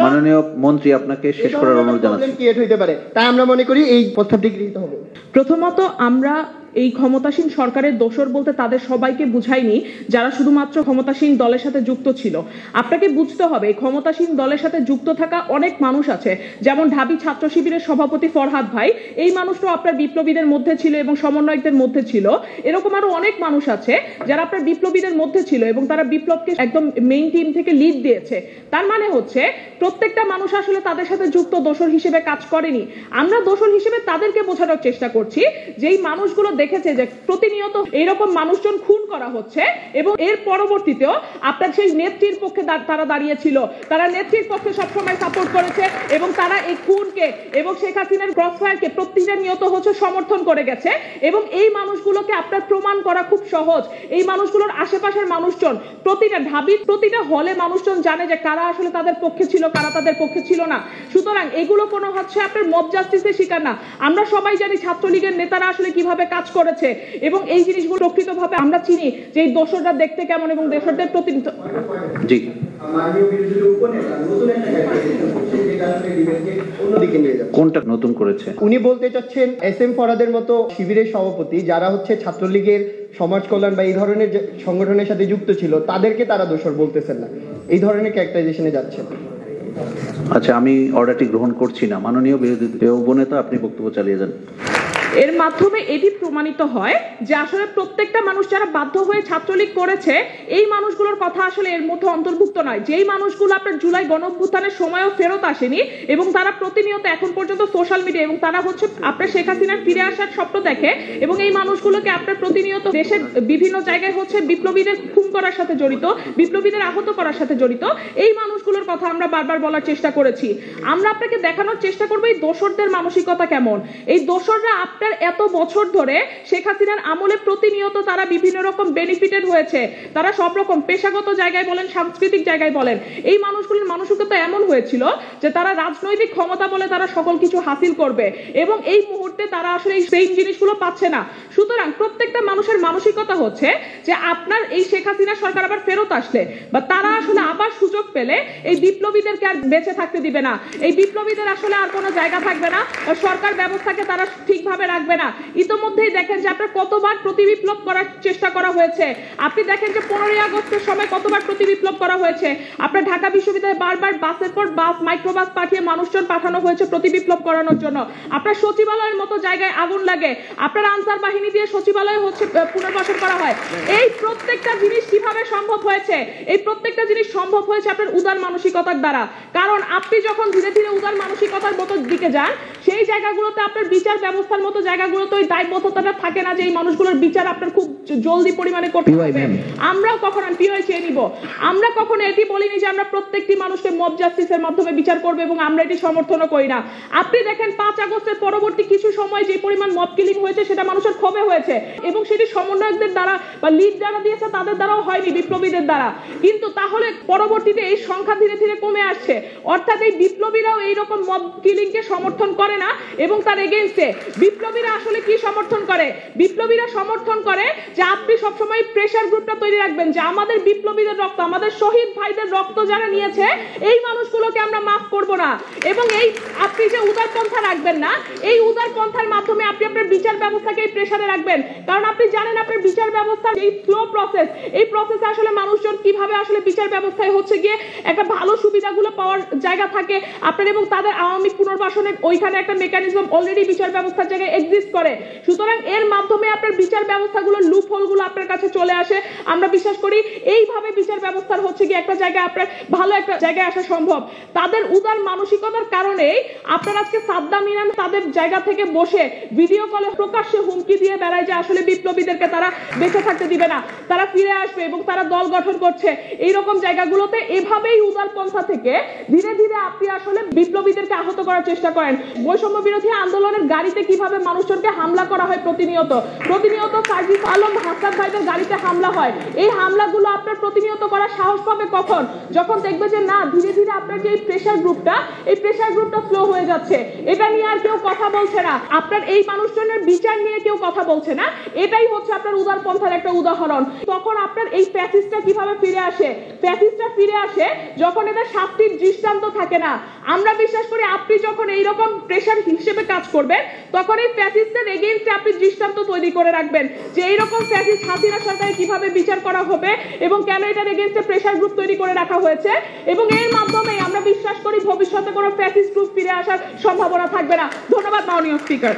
মাননীয় মন্ত্রী আপনাকে শেষ করার অনুরোধ জানাচ্ছি। ক্রিয়েট হইতে পারে, তাই আমরা মনে করি এই প্রস্তাবটি গৃহীত হবে। প্রথমত আমরা এই ক্ষমতাসীন সরকারের দোসর বলতে তাদের সবাইকে বুঝাইনি যারা শুধুমাত্র ক্ষমতাসীন দলের সাথে যুক্ত ছিল। আপনাকে বুঝতে হবে ক্ষমতাসীন দলের সাথে যুক্ত থাকা অনেক মানুষ আছে, যেমন ঢাবি ছাত্র শিবিরের সভাপতি ফরহাদ ভাই, এই মানুষটাও আপনার বিপ্লবীদের মধ্যে ছিল এবং সমন্বয়কদের মধ্যে ছিল। এরকম আরো অনেক মানুষ আছে যারা আপনার বিপ্লবীদের মধ্যে ছিল এবং তারা বিপ্লবকে একদম মেইন টিম থেকে লিড দিয়েছে। তার মানে হচ্ছে প্রত্যেকটা মানুষ আসলে তাদের সাথে যুক্ত দোসর হিসেবে কাজ করেনি। আমরা দোসর হিসেবে তাদেরকে বোঝানোর চেষ্টা করছি যে এই মানুষগুলো দেখেছে যে প্রতিনিয়ত এইরকম মানুষজন খুন করা হচ্ছে এবং এর পরবর্তীতেও আপনার সেই নেত্রীর পক্ষে তারা দাঁড়িয়েছিল, তারা নেত্রীর পক্ষে সবসময় সাপোর্ট করেছে এবং তারা এই খুনকে এবং শেখ হাসিনার ক্রসফায়ারকে প্রতিনিয়ত হচ্ছে সমর্থন করে গেছে। এবং এই মানুষগুলোকে আপনার প্রমাণ করা খুব সহজ। এই মানুষগুলোর আশেপাশের মানুষজন প্রতিটা ঢাবির প্রতিটা হলে মানুষজন জানে যে কারা আসলে তাদের পক্ষে ছিল, কারা তাদের পক্ষে ছিল না। সুতরাং এগুলো কোনো হচ্ছে আপনার মব জাস্টিসের শিকার না। আমরা সবাই জানি ছাত্রলীগের নেতারা আসলে কিভাবে কাজ করেছে এবং এই জিনিসগুলো প্রকৃতভাবে আমরা চিনি যে এই দোসররা দেখতে কেমন এবং দোসরদের প্রতি। জি, কোনটা নতুন করেছে? উনি বলতে চাচ্ছেন এস.এম. ফরহাদের মতো শিবিরের সভাপতি যারা হচ্ছে ছাত্রলীগের সমাজ কল্যাণ বা এই ধরনের সংগঠনের সাথে যুক্ত ছিল তাদেরকে তারা দোষর বলতেছেন না, এই ধরনের ক্যারেক্টারাইজেশনে যাচ্ছেন। আচ্ছা, আমি অর্ডারটি গ্রহণ করছি না। মাননীয় বিরোধী উপনেতা, আপনি বক্তব্য চালিয়ে যান। এর মাধ্যমে এটি প্রমাণিত হয় যে আসলে প্রত্যেকটা মানুষ যারা বাধ্য হয়ে ছাত্রলীগ করেছে এই মানুষগুলোর কথা আসলে এর মধ্যে অন্তর্ভুক্ত নয়। যেই মানুষগুলো আপনার জুলাই গণঅভ্যুত্থানের সময়ও ফেরত আসেনি এবং তারা প্রতিনিয়ত এখন পর্যন্ত সোশ্যাল মিডিয়া এবং তারা হচ্ছে আপনার শেখ হাসিনার ফিরে আসার স্বপ্ন দেখে এবং এই মানুষগুলোকে আপনার প্রতিনিয়ত দেশের বিভিন্ন জায়গায় হচ্ছে বিপ্লবীদের খুন করার সাথে জড়িত, বিপ্লবীদের আহত করার সাথে জড়িত, এই মানুষগুলোর কথা আমরা বারবার বলার চেষ্টা করেছি। আমরা আপনাকে দেখানোর চেষ্টা করবো এই দোসরদের মানসিকতা কেমন। এই দোসররা আপনার এত বছর ধরে শেখ হাসিনার আমলে প্রতিনিয়ত তারা বিভিন্ন রকম বেনিফিটেড হয়েছে, তারা সব রকম পেশাগত জায়গায় বলেন, সাংস্কৃতিক জায়গায় বলেন, এই মানুষগুলোর মানসিকতা এমন হয়েছিল যে তারা রাজনৈতিক ক্ষমতা বলে তারা সকল কিছু হাসিল করবে এবং এই মুহূর্তে তারা আসলে এই সেম জিনিসগুলো পাচ্ছে না। সুতরাং প্রত্যেকটা মানুষের মানসিকতা হচ্ছে যে আপনার এই শেখ হাসিনা সরকার আবার ফেরত আসলে বা তারা আসলে আবার সুযোগ পেলে এই বিপ্লবীদেরকে আর বেঁচে থাকতে দিবে না, এই বিপ্লবীদের আসলে আর কোনো জায়গা থাকবে না, সরকার ব্যবস্থাকে তারা ঠিকভাবে রাখবে না। ইতোমধ্যেই দেখেন যে আপনার কতবার প্রতিবিপ্লব করার চেষ্টা করা হয়েছে। আপনি দেখেন যে 15ই আগস্টের সময় কতবার প্রতিবিপ্লব করা হয়েছে। আপনার ঢাকা বিশ্ববিদ্যালয়ে বারবার বাসের পর বাস, মাইক্রোবাস পাঠিয়ে মানুষজন পাঠানো হয়েছে প্রতিবিপ্লব করানোর জন্য। আপনার সচিবালয়ের মতো জায়গায় আগুন লাগে, আপনার আনসার বাহিনী দিয়ে সচিবালয় হচ্ছে পুনর্বাসন করা হয়। এই প্রত্যেকটা জিনিস কিভাবে সম্ভব হয়েছে? এই প্রত্যেকটা জিনিস সম্ভব হয়েছে আপনার উদার মানসিকতার দ্বারা। কারণ আপনি যখন ধীরে ধীরে উদার মানসিকতার মতো দিকে যান সেই জায়গাগুলোতে আপনার বিচার ব্যবস্থার মতো জায়গাগুলোতে ওই দায়বদ্ধতাটা থাকে না যে এই মানুষগুলোর বিচার আপনার খুব জলদি পরিমাণে করতে হবে। আমরা কখন পিওআই চেয়ে নিব, আমরা কখনো এটি বলিনি যে আমরা প্রত্যেকটি মানুষকে মব জাস্টিসের মাধ্যমে বিচার করবো এবং আমরা এটি সমর্থনও করি না। আপনি দেখেন 5 আগস্টের পরবর্তী কিছু সময় যে পরিমাণ মব কিলিং হয়েছে সেটা মানুষের ক্ষোভে হয়েছে এবং সেটি সমন্বয়কদের দ্বারা বা লিড যারা দিয়েছে তাদের দ্বারাও হয়নি, বিপ্লবীদের দ্বারা। কিন্তু তাহলে পরবর্তীতে এই সংখ্যা ধীরে ধীরে কমে আসছে, অর্থাৎ এই বিপ্লবীরাও এইরকম মব কিলিংকে সমর্থন করে না এবং তার এগেইনস্টে বিপ্লবীরা আসলে কি সমর্থন করে? বিপ্লবীরা সমর্থন করে যে আপনি সবসময় প্রেসার গ্রুপটা তৈরি রাখবেন যে আমাদের বিপ্লবীদের রক্ত, আমাদের শহীদ ভাইদের রক্ত যারা নিয়েছে এই মানুষগুলোকে আমরা মাফ করব না। এবং এই আপনি যে উদারপন্থা রাখবেন না, এই উদারপন্থার মাধ্যমে আপনি আপনার বিচার ব্যবস্থাকে এই প্রেসারে রাখবেন। কারণ আপনি জানেন আপনার বিচার ব্যবস্থার এই স্লো প্রসেস, এই প্রসেসে আসলে মানুষজন কিভাবে আসলে বিচার ব্যবস্থায় হচ্ছে গিয়ে একটা ভালো সুবিধাগুলো পাওয়ার জায়গা থাকে আপনার এবং তাদের আওয়ামী পুনর্বাসনের ওইখানে একটা মেকানিজম অলরেডি বিচার ব্যবস্থার জায়গায় এক্সিস্ট করে। সুতরাং সুতরাং এর মাধ্যমে আপনার বিচার ব্যবস্থাগুলো লুপ হোলগুলো আপনার কাছে চলে আসে। আমরা বিশ্বাস করি এইভাবে বিচার ব্যবস্থার হচ্ছে কি একটা জায়গায় আপনার ভালো একটা জায়গায় আসা সম্ভব। তাদের উদার মানসিকতার কারণেই আপনার আজকে সাদ্দাম ইরান তাদের জায়গা থেকে বসে ভিডিও কলে প্রকাশ্যে হুমকি দিয়ে বেড়ায় যে আসলে বিপ্লবীদেরকে তারা বেঁচে থাকতে দিবে না, তারা ফিরে আসবে এবং তারা দল গঠন করছে। এইরকম জায়গাগুলোতে এভাবেই উদারপন্থা থেকে ধীরে ধীরে আপনি আসলে বিপ্লবীদেরকে আহত করার চেষ্টা করেন। বৈষম্য বিরোধী আন্দোলনের গাড়িতে কিভাবে মানুষজনকে হামলা করা হয় প্রতিনিয়ত সার্জিস আলম হাসান ভাইদের গাড়িতে হামলা হয়। এই হামলাগুলো আপনার প্রতিনিয়ত করার সাহস পাবে কখন? যখন দেখবে যে না ধীরে ধীরে আপনার যে এই প্রেশার গ্রুপটা স্লো হয়ে যাচ্ছে, এটা নিয়ে আর কেউ কথা বলছে না, আপনার এই মানুষজনের বিচার নিয়ে কেউ কথা বলছে না। এটাই হচ্ছে আপনার উদারপন্থার একটা উদাহরণ। তখন আপনার এই ফ্যাসিস্টটা কিভাবে ফিরে আসে? ফ্যাসিস্টটা ফিরে আসে যখন এদের শাস্তির দৃষ্টান্ত থাকে না। আমরা বিশ্বাস করি আপনি যখন এইরকম প্রেশার হিসেবে কাজ করবেন তখন এই ফ্যাসিস্টের এগেইনস্টে আপনি দৃষ্টান্ত তৈরি করে রাখবেন যে এইরকম ফ্যাসিস্ট হাসিনা সরকারে কিভাবে বিচার করা হবে এবং কেন এটার এগেইনস্টে প্রেশার গ্রুপ তৈরি করে রাখা হয়েছে। এবং এর মাধ্যমে আমরা বিশ্বাস করি ভবিষ্যতে কোনো ফ্যাসিস্ট গ্রুপ ফিরে আসার সম্ভাবনা থাকবে না। ধন্যবাদ মাননীয় স্পিকার।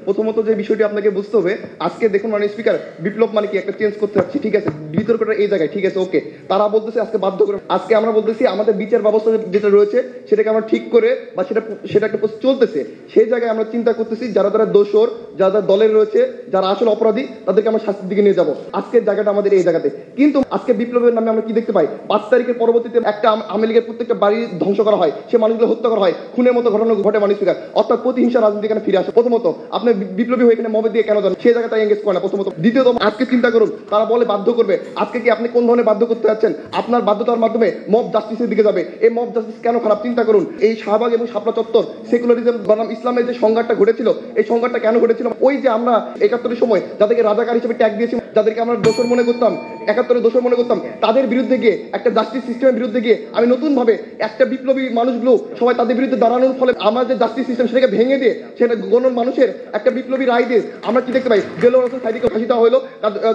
প্রথমত যে বিষয়টি আপনাকে বুঝতে হবে, আজকে দেখুন মাননীয় স্পিকার, বিপ্লব মানে কি একটা চেঞ্জ করতে যাচ্ছি, ঠিক আছে, বিতর্কটা এই জায়গায়, ঠিক আছে, ওকে, তারা বলতেছে আজকে বাধ্য করে, আজকে আমরা বলতেছি আমাদের বিচার ব্যবস্থা যেটা রয়েছে সেটাকে আমরা ঠিক করে বা সেটা একটা চলতেছে, সেই জায়গায় আমরা চিন্তা করতেছি যারা যারা দোষর, যারা দলের রয়েছে, যারা আসল অপরাধী তাদেরকে আমরা শাস্তির দিকে নিয়ে যাবো। আজকের জায়গাটা আমাদের এই জায়গাতে। কিন্তু আজকে বিপ্লবের নামে আমরা কি দেখতে পাই? 5 তারিখের পরবর্তীতে একটা আওয়ামী লীগের প্রত্যেকটা বাড়ি ধ্বংস করা হয়, সে মানুষগুলো হত্যা করা হয়, খুনের মতো ঘটনা ঘটে মাননীয় স্পিকার। অর্থাৎ প্রতিহিংসা রাজনীতি এখানে ফিরে আসে। প্রথমত আপনি বিপ্লবী হয়ে এখানে মবে দিয়ে কেন যান, সেই জায়গাটা এঙ্গেজ করে না প্রথমত। দ্বিতীয়ত আজকে চিন্তা করুন, তারা বলে বাধ্য করবে, আজকে কি আপনি কোন ধরনের বাধ্য করতে যাচ্ছেন? আপনার বাধ্যতার মাধ্যমে মব জাস্টিসের দিকে যাবে। এই মব জাস্টিস কেন খারাপ চিন্তা করুন। এই শাহবাগ এবং শাপলা চত্বর সেকুলারিজম বনাম ইসলামের যে সংঘাতটা ঘটেছিল, এই সংঘাতটা কেন ঘটেছিল? ওই যে আমরা 71-এর সময় যাদেরকে রাজাকার হিসেবে ট্যাগ দিয়েছি, যাদেরকে আমরা দোষর মনে করতাম, 71-এর দোষর মনে করতাম, তাদের বিরুদ্ধে গিয়ে একটা জাস্টিস সিস্টেমের বিরুদ্ধে গিয়ে আমি নতুন ভাবে একটা বিপ্লবী মানুষগুলো সবাই তাদের বিরুদ্ধে দাঁড়ানোর ফলে আমার যে জাস্টিস সিস্টেম সেটাকে ভেঙে দিয়ে সেটা গণ মানুষের একটা বিপ্লবী রায় দিয়ে আমরা কি দেখতে পাই? দেলোয়ার হোসেন সাঈদীকে ফাঁসি দেওয়া হলো,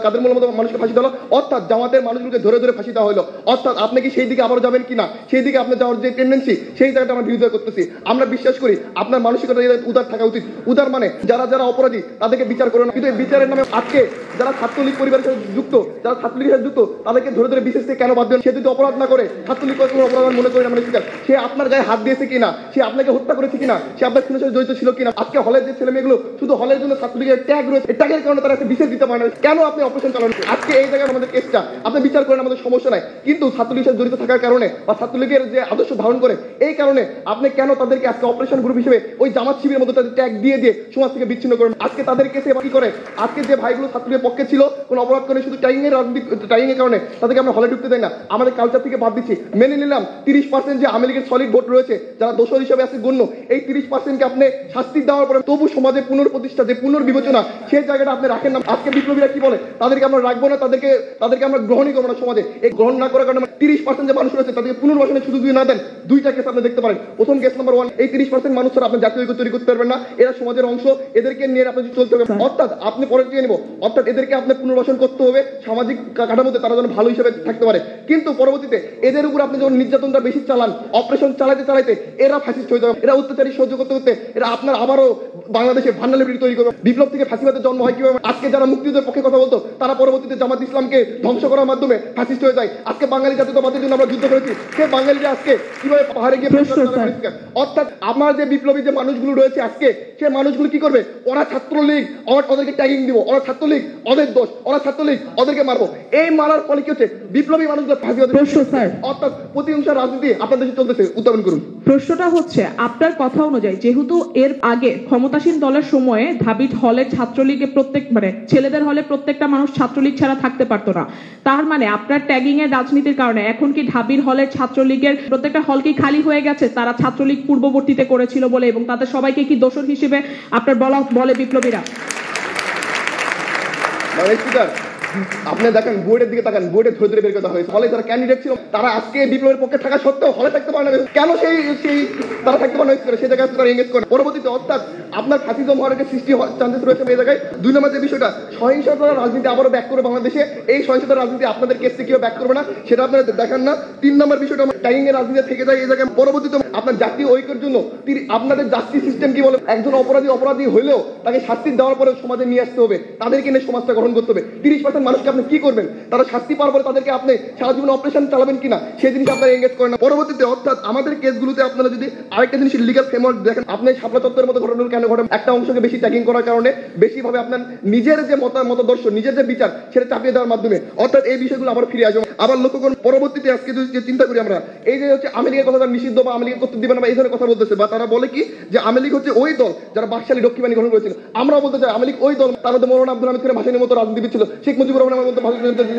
কাদের মোল্লার মতো মানুষকে ফাঁসি দেওয়া হলো, অর্থাৎ জামাতের মানুষগুলোকে ধরে ধরে ফাঁসি দেওয়া হলো। অর্থাৎ আপনি কি সেই দিকে আবারও যাবেন কিনা, সেই দিকে আপনার যাওয়ার যে টেন্ডেন্সি, সেই জায়গাটা আমরা বিরোধিতা করতেছি। আমরা বিশ্বাস করি আপনার মানসিকতা উদার থাকা উচিত। উদার মানে যারা যারা অপরাধী তাদেরকে বিচার করুন, কিন্তু এই বিচারের নামে আজকে যারা ছাত্রলীগ পরিবারের সাথে যুক্ত, যারা ছাত্রলীগের সাথে যুক্ত, তাদেরকে ধরে ধরে বিশেষ থেকে কেন বাদ দেন? সে যদি অপরাধ না করে, ছাত্রলীগ কোনো অপরাধ মনে করেন আমরা স্পিকার, সে আপনার গায়ে হাত দিয়েছে কিনা, সে আপনাকে হত্যা করেছে কিনা, সে আপনার খুনের সাথে জড়িত ছিল কিনা? আজকে হলের যে ছেলে মেয়েগুলো শুধু হলের জন্য ছাত্রলীগের ট্যাগ রয়েছে, ট্যাগের কারণে তারা একটা বিশেষ দিতে পারে না। কেন আপনি অপারেশন চালান? আজকে এই জায়গায় আমাদের কেসটা আপনি বিচার করেন, আমাদের সমস্যা নাই, কিন্তু ছাত্রলীগের সাথে জড়িত থাকার কারণে বা ছাত্রলীগের যে আদর্শ ধারণ করে এই কারণে আপনি কেন তাদেরকে আজকে অপারেশন গ্রুপ হিসেবে ওই জামাত শিবিরের মধ্যে তাদের ট্যাগ দিয়ে দিয়ে সমাজ থেকে বিচ্ছিন্ন করেন? আজকে তাদের কেসে কি করে? আজকে যে ভাইগুলো ছাত্রলীগের পক্ষে ছিল, কোন অপরাধ করে শুধু ট্যাগিং এর কারণে তাদেরকে আমরা হলে ঢুকতে দেয় না, আমাদের কালচার থেকে বাদ দিচ্ছি। মেনে নিলাম 30% যে আওয়ামী লীগের সলিড ভোট রয়েছে, যারা দোষর হিসেবে আছে গণ্য, এই 30%কে আপনি শাস্তি দেওয়ার পরে তবু সমাজে পুনর্প্রতিষ্ঠা, যে পুনর্বিবেচনা, সেই জায়গাটা আপনি রাখেন না। আজকে বিপ্লবীরা কি বলে? তাদেরকে আমরা রাখবো না, তাদেরকে আমরা গ্রহণই করবো না সমাজে। এই গ্রহণ না করার কারণে 30% যে মানুষ রয়েছে তাদেরকে পুনর্বাসনের সুযোগ দিয়ে না দেন। দুইটা কেস আপনি দেখতে পারেন। প্রথম কেস নাম্বার 1, এই 30% মানুষ ছাড়া আপনি জাতীয় ঐক্য তৈরি করতে পারবেন না, এরা সমাজের অংশ, এদেরকে নিয়ে আপনি চলতে হবে। অর্থাৎ আপনি পরে দিয়ে নিব, অর্থাৎ এদেরকে আপনি পুনর্বাসন করতে হবে সামাজিক কাঠামোতে, তারা যেন ভালো হিসেবে থাকতে পারে। কিন্তু পরবর্তীতে এদের উপর আপনি যখন নির্যাতনটা বেশি চালান, অপারেশন চালাইতে এরা ফ্যাসিস্ট হয়ে যাবে, এরা অত্যাচারী সহ্য করতে করতে এরা আপনার আবারও বাংলাদেশে ভান্ডালিটি তৈরি করবে। বিপ্লব থেকে ফ্যাসিবাদের জন্ম হয় কিভাবে? আজকে যারা মুক্তিযুদ্ধের পক্ষে কথা বলতো তারা পরবর্তীতে জামাত ইসলামকে ধ্বংস করার মাধ্যমে ফ্যাসিস্ট হয়ে যায়। আজকে বাঙালি জাতীয়তাবাদের জন্য আমরা যুদ্ধ করেছি, সে বাঙালিরা আজকে কিভাবে পাহাড়ে গিয়ে, অর্থাৎ আমার যে বিপ্লবী যে মানুষগুলো রয়েছে আজকে, সে মানুষগুলো কি করবে? ওরা ছাত্রলীগ, ওদেরকে ট্যাগিং দিব, ওরা ছাত্রলীগ, ওদের দোষ, ওরা ছাত্রলীগ, ওদেরকে মারবো। এই মারার ফলে কি হচ্ছে? বিপ্লবী মানুষগুলো ফাঁসিবাদ, অর্থাৎ প্রতিহিংসা রাজনীতি আপনার দেশে চলতেছে। উত্থাপন করুন। প্রশ্নটা হচ্ছে আপনার কথা অনুযায়ী, যেহেতু এর আগে ক্ষমতাসীন দলের সময়ে ঢাবি হলে ছাত্রলীগের ছেলেদের হলে প্রত্যেকটা মানুষ ছাত্রলীগ ছাড়া থাকতে পারতো না, তার মানে আপনার ট্যাগিং এর রাজনীতির কারণে এখন কি ঢাবির হলের ছাত্রলীগের প্রত্যেকটা হল কি খালি হয়ে গেছে তারা ছাত্রলীগ পূর্ববর্তীতে করেছিল বলে, এবং তাদের সবাইকে কি দোষর হিসেবে আপনার বলে বিপ্লবীরা? আপনি দেখেন বোর্ডের দিকে তাকান, বোর্ডে ধরে ধরে বের করা হয়েছে। হলে যারা ক্যান্ডিডেট ছিল তারা আজকে বিপ্লবের পক্ষে থাকা সত্ত্বেও হলে থাকতে পারে না। কেন সেই তারা থাকতে পারে না? সেই জায়গায় তারা এঙ্গেজ করে পরবর্তীতে, অর্থাৎ আপনার ফ্যাসিজম হওয়ার একটা সৃষ্টি চান্সেস রয়েছে এই জায়গায়। 2 নম্বর যে বিষয়টা, সহিংসতার রাজনীতি আবারও ব্যাক করে বাংলাদেশে, এই সহিংসতার রাজনীতি আপনাদের কেসে কেউ ব্যাক করবে না, সেটা আপনারা দেখান না। 3 নম্বর বিষয়টা ট্যাগিং এর রাজনীতি থেকে যায় এই জায়গায় পরবর্তীতে আপনার জাতীয় ঐক্যের জন্য আপনাদের জাস্টিস সিস্টেম কি বলে একজন অপরাধী হলেও তাকে শাস্তি দেওয়ার পরে সমাজে নিয়ে আসতে হবে, তাদেরকে নিয়ে সমাজটা গ্রহণ করতে হবে। 30% মানুষকে আপনি কি করবেন? তারা শাস্তি পাওয়ার পরে তাদেরকে আপনি সারা জীবন অপারেশন চালাবেন কিনা সেই জিনিস আপনারা এঙ্গেজ করেন না। পরবর্তীতে অর্থাৎ আমাদের কেসগুলোতে আপনারা যদি আরেকটা জিনিস লিগ্যাল ফ্রেমওয়ার্ক দেখেন, আপনি শাপলা চত্বরের মতো ঘটনা কেন ঘটে? একটা অংশকে বেশি ট্যাগিং করার কারণে বেশিভাবে আপনার নিজের যে মতদর্শ নিজের যে বিচার সেটা চাপিয়ে দেওয়ার মাধ্যমে, অর্থাৎ এই বিষয়গুলো আবার ফিরে আসবে। আবার লক্ষ্য করুন পরবর্তীতে আজকে যদি চিন্তা করি আমরা, এই যে হচ্ছে আওয়ামী লীগের কথা নিষিদ্ধ বা আওয়ামী লীগের করতে দিবেন বা এই ধরনের কথা বলতেছে, বা তারা বলে কি যে আওয়ামী লীগ হচ্ছে ওই দল যারা বাকশালী রক্ষীবাণী গ্রহণ করেছিল। আমরা বলতে চাই আওয়ামী লীগ ওই দল, তার মধ্যে মৌলানা আব্দুল হামিদ খানের ভাসানীর মতো রাজনীতি ছিল, শেখ মুজিবুর রহমানের মতো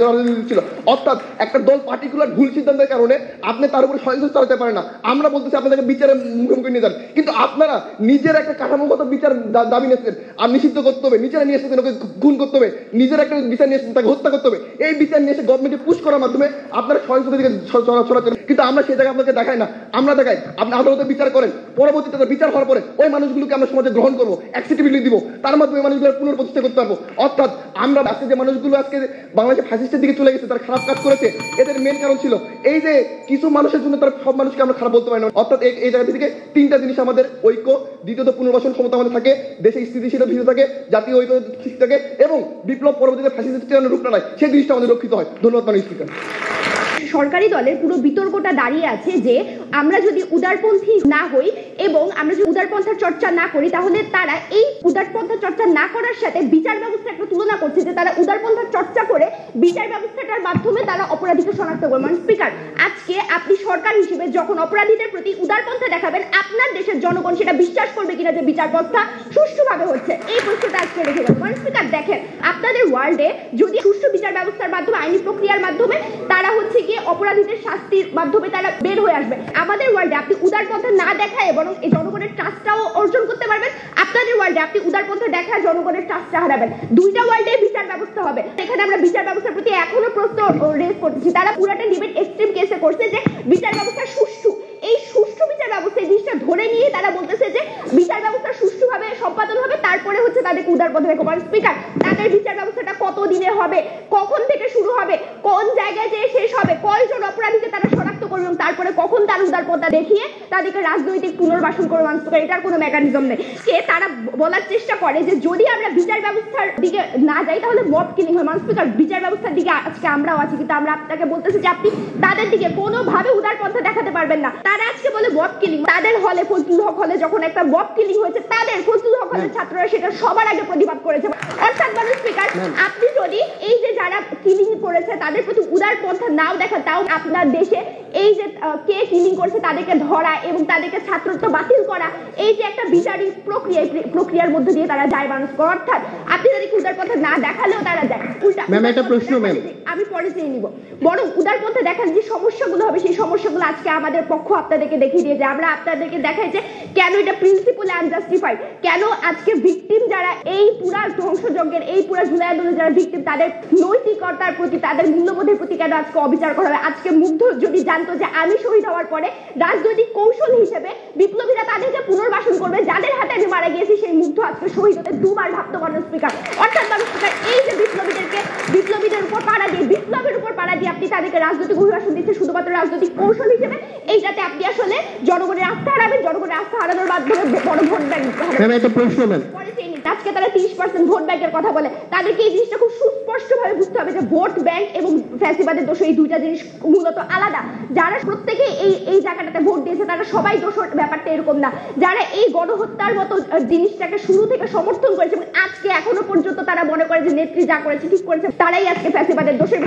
রাজনীতি ছিল। অর্থাৎ একটা দল পার্টিকুলার ভুল সিদ্ধান্তের কারণে আপনি তার উপরে সহিংসতা চালাতে পারেন না। আমরা বলতেছি আপনাদেরকে বিচারের মুখোমুখি নিয়ে যান, কিন্তু আপনারা নিজের একটা কাঠামোগত বিচার দাবি নিয়েছেন আর নিষিদ্ধ করতে হবে, নিজেরা নিয়ে এসেছেন ওকে খুন করতে হবে, নিজের একটা বিচার নিয়ে এসেছেন তাকে হত্যা করতে হবে। এই বিচার নিয়ে এসে গভর্নমেন্টকে পুশ করার মাধ্যমে আপনারা সহিংসতা দিকে ছড়াচ্ছেন, কিন্তু আমরা সেই জায়গায় আপনাকে দেখাই না। আমরা দেখাই আপনি আদালতে বিচার করেন, পরবর্তীতে বিচার হওয়ার পরে ওই মানুষগুলোকে আমরা সমাজে গ্রহণ করবো, অ্যাকসেপ্টেবিলিটি দিব, তার মাধ্যমে মানুষগুলোর পুনর্প্রতিষ্ঠা করতে পারবো। অর্থাৎ আমরা আজকে যে মানুষগুলো আজকে বাংলাদেশে ফ্যাসিস্টের দিকে চলে গেছে, তারা খারাপ কাজ করেছে, এদের মেন কারণ ছিল এই যে কিছু মানুষের জন্য তারা সব মানুষকে আমরা খারাপ বলতে পারি না। অর্থাৎ এই জায়গা থেকে তিনটা জিনিস আমাদের ঐক্য, দ্বিতীয়ত পুনর্বাসন ক্ষমতা আমাদের থাকে, দেশে স্থিতিশীলতা ভিতরে থাকে, জাতীয় ঐক্য ঠিক থাকে, এবং বিপ্লব পরবর্তীতে ফ্যাসিস্টের রূপ নেয়, সেই জিনিসটা আমাদের রক্ষিত হয়। ধন্যবাদ মাননীয় স্পিকার। সরকারি দলের পুরো বিতর্কটা দাঁড়িয়ে আছে যে আমরা যদি উদারপন্থী না হই এবং আমরা যদি উদারপন্থার চর্চা না করি, তাহলে তারা এই উদারপন্থার চর্চা না করার সাথে বিচার ব্যবস্থা একটা তুলনা করছে যে তারা উদারপন্থার চর্চা করে বিচার ব্যবস্থাটার মাধ্যমে তারা অপরাধীকে শনাক্ত করবে। মানে স্পিকার, আজকে আপনি সরকার হিসেবে যখন অপরাধীদের প্রতি উদারপন্থা দেখাবেন, আপনার দেশের জনগণ সেটা বিশ্বাস করবে কিনা যে বিচার ব্যবস্থা সুষ্ঠুভাবে হচ্ছে? এই প্রশ্নটা আজকে রেখে দেবেন। মানে স্পিকার, দেখেন আপনাদের ওয়ার্ল্ডে যদি সুষ্ঠু বিচার ব্যবস্থার মাধ্যমে, আইনি প্রক্রিয়ার মাধ্যমে তারা হচ্ছে গিয়ে অপরাধীদের শাস্তির মাধ্যমে তারা বের হয়ে আসবে, আমাদের ওয়ার্ল্ডে আপনি উদারপন্থা না দেখায় বরং এই জনগণের ট্রাস্টটাও অর্জন করতে পারবেন। আপনাদের ওয়ার্ল্ডে আপনি উদারপন্থা দেখায় জনগণের ট্রাস্টটা হারাবেন। দুইটা ওয়ার্ল্ডে বিচার ব্যবস্থা হবে। এখানে আমরা বিচার ব্যবস্থার প্রতি এখনো প্রশ্ন রেজ করতেছি। তারা পুরাটা ডিবেট এক্সট্রিম কেসে করছে যে বিচার ব্যবস্থা সুষ্ঠু, এই সুষ্ঠু বিচার ব্যবস্থা এই জিনিসটা ধরে নিয়ে তারা বলতেছে যে বিচার ব্যবস্থা সুষ্ঠুভাবে সম্পাদন হবে, তারপরে হচ্ছে তাদেরকে উদারপন্থা দেখো। স্পিকার, তাদের বিচার ব্যবস্থাটা কত দিনে হবে, কখন থেকে শুরু হবে, কোন জায়গায় যেয়ে শেষ হবে, কয়জন অপরাধীকে তারা শনাক্ত করবে এবং তারপরে কখন তার উদারপন্থা দেখিয়ে তাদেরকে রাজনৈতিক পুনর্বাসন করবে? স্পিকার, এটার কোনো মেকানিজম নেই। তারা বলার চেষ্টা করে যে যদি আমরা বিচার ব্যবস্থার দিকে না যাই তাহলে মব কিলিং হয়। স্পিকার, বিচার ব্যবস্থার দিকে আজকে আমরাও আছি, কিন্তু আমরা আপনাকে বলতেছি যে আপনি তাদের দিকে কোনোভাবে উদারপন্থা দেখাতে পারবেন না। তারা আজকে বলে মব কিলিং। তাদের হলে, ফজলুল হক হলে যখন একটা মব কিলিং হয়েছে, তাদের ফজলুল হক হলের ছাত্ররা সেটা সবার আগে প্রতিবাদ করেছে। অর্থাৎ স্পিকার, আপনি যদি এই যে যারা কিলিং করেছে তাদের প্রতি উদারপন্থা নাও দেখা, তাও আপনার দেশে এই যে কে কিলিং করছে তাদেরকে ধরা এবং তাদেরকে ছাত্রত্ব বাতিল করা, এই যে একটা বিচারিক প্রক্রিয়ার মধ্যে দিয়ে তারা যায় মানুষ করে। অর্থাৎ আপনি তাদেরকে উদারপন্থা না দেখালেও তারা যায়। ম্যাম, একটা প্রশ্ন ম্যাম, আমি পরে চেয়ে নিব। বরং উদারপন্থা দেখার যে সমস্যাগুলো হবে সেই সমস্যাগুলো আজকে আমাদের পক্ষ আপনাদেরকে দেখিয়ে দিয়েছে। আমরা আপনাদেরকে দেখাই যে কেন এটা প্রিন্সিপালি আনজাস্টিফাইড, কেন আজকে ভিকটিম যারা এই পুরা ধ্বংসযজ্ঞের, এই পুরা জুলাই আন্দোলনের যারা ভিকটিম, তাদের নৈতিকতার প্রতি, তাদের মূল্যবোধের প্রতি কেন আজকে অবিচার করা হবে? আজকে মুগ্ধ যদি জানতো যে আমি শহীদ হওয়ার পরে রাজনৈতিক কৌশল হিসেবে বিপ্লবীরা তাদেরকে পুনর্বাসন করবে যাদের হাতে আমি মারা গিয়েছি, সেই মুগ্ধ আজকে শহীদ হতে দুবার ভাবতে পারেন স্পিকার। অর্থাৎ স্পিকার, এই যে বিপ্লবীদের উপর পাড়া দিয়ে, বিপ্লবের উপর পাড়া দিয়ে আপনি তাদেরকে রাজনৈতিক অভিবাসন দিচ্ছে শুধুমাত্র রাজনৈতিক কৌশল হিসেবে, এইটাতে আপনি আসলে জনগণের আস্থা হারাবেন। জনগণের আস্থা হারানোর মাধ্যমে বড় ভোট ব্যাংক। আজকে তারা 30% ভোট ব্যাংকের কথা বলে, তাদেরকে এই জিনিসটা খুব সুস্পষ্টভাবে বুঝতে হবে যে ভোট ব্যাংক এবং ফ্যাসিবাদের দোষ এই দুইটা জিনিস মূলত আলাদা। যারা প্রত্যেকে এই জায়গাটাতে ভোট দিয়েছে তারা সবাই দোষ, ব্যাপারটা এরকম না। যারা এই গণহত্যার মতো জিনিসটাকে শুরু থেকে সমর্থন করেছে এবং আজকে এখনো পর্যন্ত তারা মনে করে যে নেত্রী যা করেছে ঠিক করেছে, তারাই আজকে ফ্যাসিবাদের দোষের।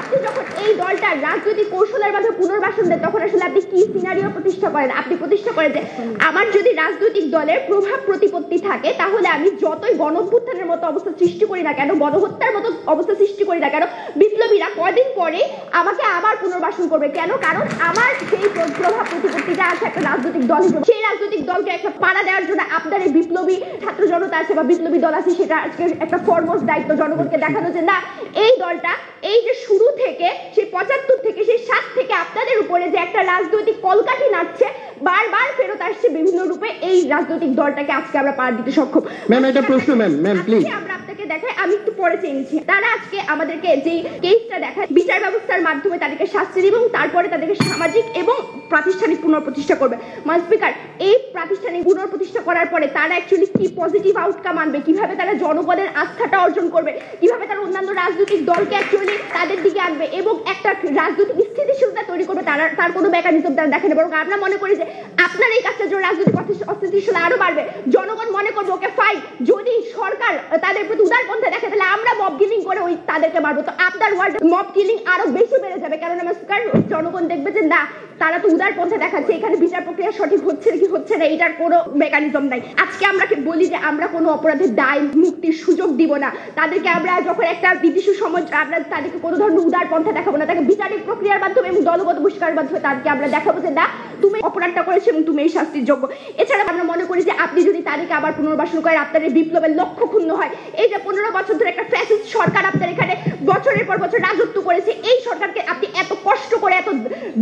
আপনি যখন এই দলটা রাজনৈতিক কৌশলের মাধ্যমে পুনর্বাসন দেন, তখন আসলে আপনি কি সিনারিও প্রতিষ্ঠা করেন? আপনি প্রতিষ্ঠা করেন যে আমার যদি রাজনৈতিক দলের প্রভাব প্রতিপত্তি থাকে, তাহলে আমি যতই গণঅভ্যুত্থানের মতো অবস্থা সৃষ্টি করি না কেন, গণহত্যার মতো অবস্থা সৃষ্টি করি না কেন, বিপ্লবীরা কয়দিন পরে আমাকে আবার পুনর্বাসন করবে। কেন? কারণ আমার সেই প্রভাব প্রতিপত্তিটা আছে একটা রাজনৈতিক দল হিসেবে। সেই রাজনৈতিক দলকে একটা পাড়া দেওয়ার জন্য আপনার এই বিপ্লবী ছাত্র জনতা আছে বা বিপ্লবী দল আছে, সেটা আজকে একটা ফরমোস্ট দায়িত্ব জনগণকে দেখানো যে না, এই দলটা এই যে শুরু থেকে সেই 75 থেকে সেই 7 থেকে আপনাদের উপরে যে একটা রাজনৈতিক কলকাঠি নাচছে, বারবার ফেরত আসছে বিভিন্ন রূপে, এই রাজনৈতিক দলটাকে আজকে আমরা পাড়া দিতে সক্ষম। ম্যাম, একটা প্রশ্ন ম্যাম, প্লিজ। আমরা আপনাকে দেখায়, আমি একটু পরে চেয়েছি। তারা আজকে আমাদেরকে যে কেসটা দেখায়, বিচার ব্যবস্থার মাধ্যমে তাদেরকে শাস্তি দিবে এবং তারপরে তাদেরকে সামাজিক এবং প্রাতিষ্ঠানিক পুনঃপ্রতিষ্ঠা করবে। মাননীয় স্পিকার, এই প্রাতিষ্ঠানিক পুনঃপ্রতিষ্ঠা করার পরে তারা অ্যাকচুয়ালি কি পজিটিভ আউটকাম আনবে, কিভাবে তারা জনগণের আস্থাটা অর্জন করবে, কিভাবে তারা অন্যান্য রাজনৈতিক দলকে অ্যাকচুয়ালি তাদের দিকে আনবে এবং একটা রাজনৈতিক স্থিতিশীলতা তৈরি করবে, তার কোনো মেকানিজম তারা দেখে না। বরং আমরা মনে করি যে আপনার এই কাজটার জন্য রাজনৈতিক অস্থিতিশীলতা আরো বাড়বে। জনগণ মনে করবে ওকে ফাইন, যদি সরকার তাদের প্রতি উদারপন্থা দেখে তাহলে আমরা মব কিলিং করে ওই তাদেরকে মারবো। তো আপনার ওয়ার্ড মব কিলিং আরো বেশি বেড়ে যাবে, কারণ আমার স্পিকার জনগণ দেখবে যে না, তারা তো উদারপন্থা দেখাচ্ছে, এখানে বিচার প্রক্রিয়া সঠিক হচ্ছে কি হচ্ছে না এটার কোনো মেকানিজম নাই। আজকে আমরা বলি যে আমরা কোনো অপরাধের দায় মুক্তির সুযোগ দিব না, তাদেরকে আমরা যখন একটা নির্দিষ্ট সময় আমরা তাদেরকে কোনো ধরনের উদারপন্থা দেখাবো না, তাকে বিচারিক প্রক্রিয়ার মাধ্যমে এবং দলগত বহিষ্কারের মাধ্যমে তাদেরকে আমরা দেখাবো যে না, তুমি অপরাধটা করেছো এবং তুমি এই শাস্তির যোগ্য। এছাড়া আমরা মনে করি যে আপনি যদি তাদেরকে আবার পুনর্বাসন করেন, আপনার এই বিপ্লবের লক্ষ্য ক্ষুণ্ণ হয়। এই যে 15 বছর ধরে একটা ফ্যাসিস্ট সরকার আপনার এখানে বছরের পর বছর রাজত্ব করেছে, এই সরকারকে আপনি এত কষ্ট করে এত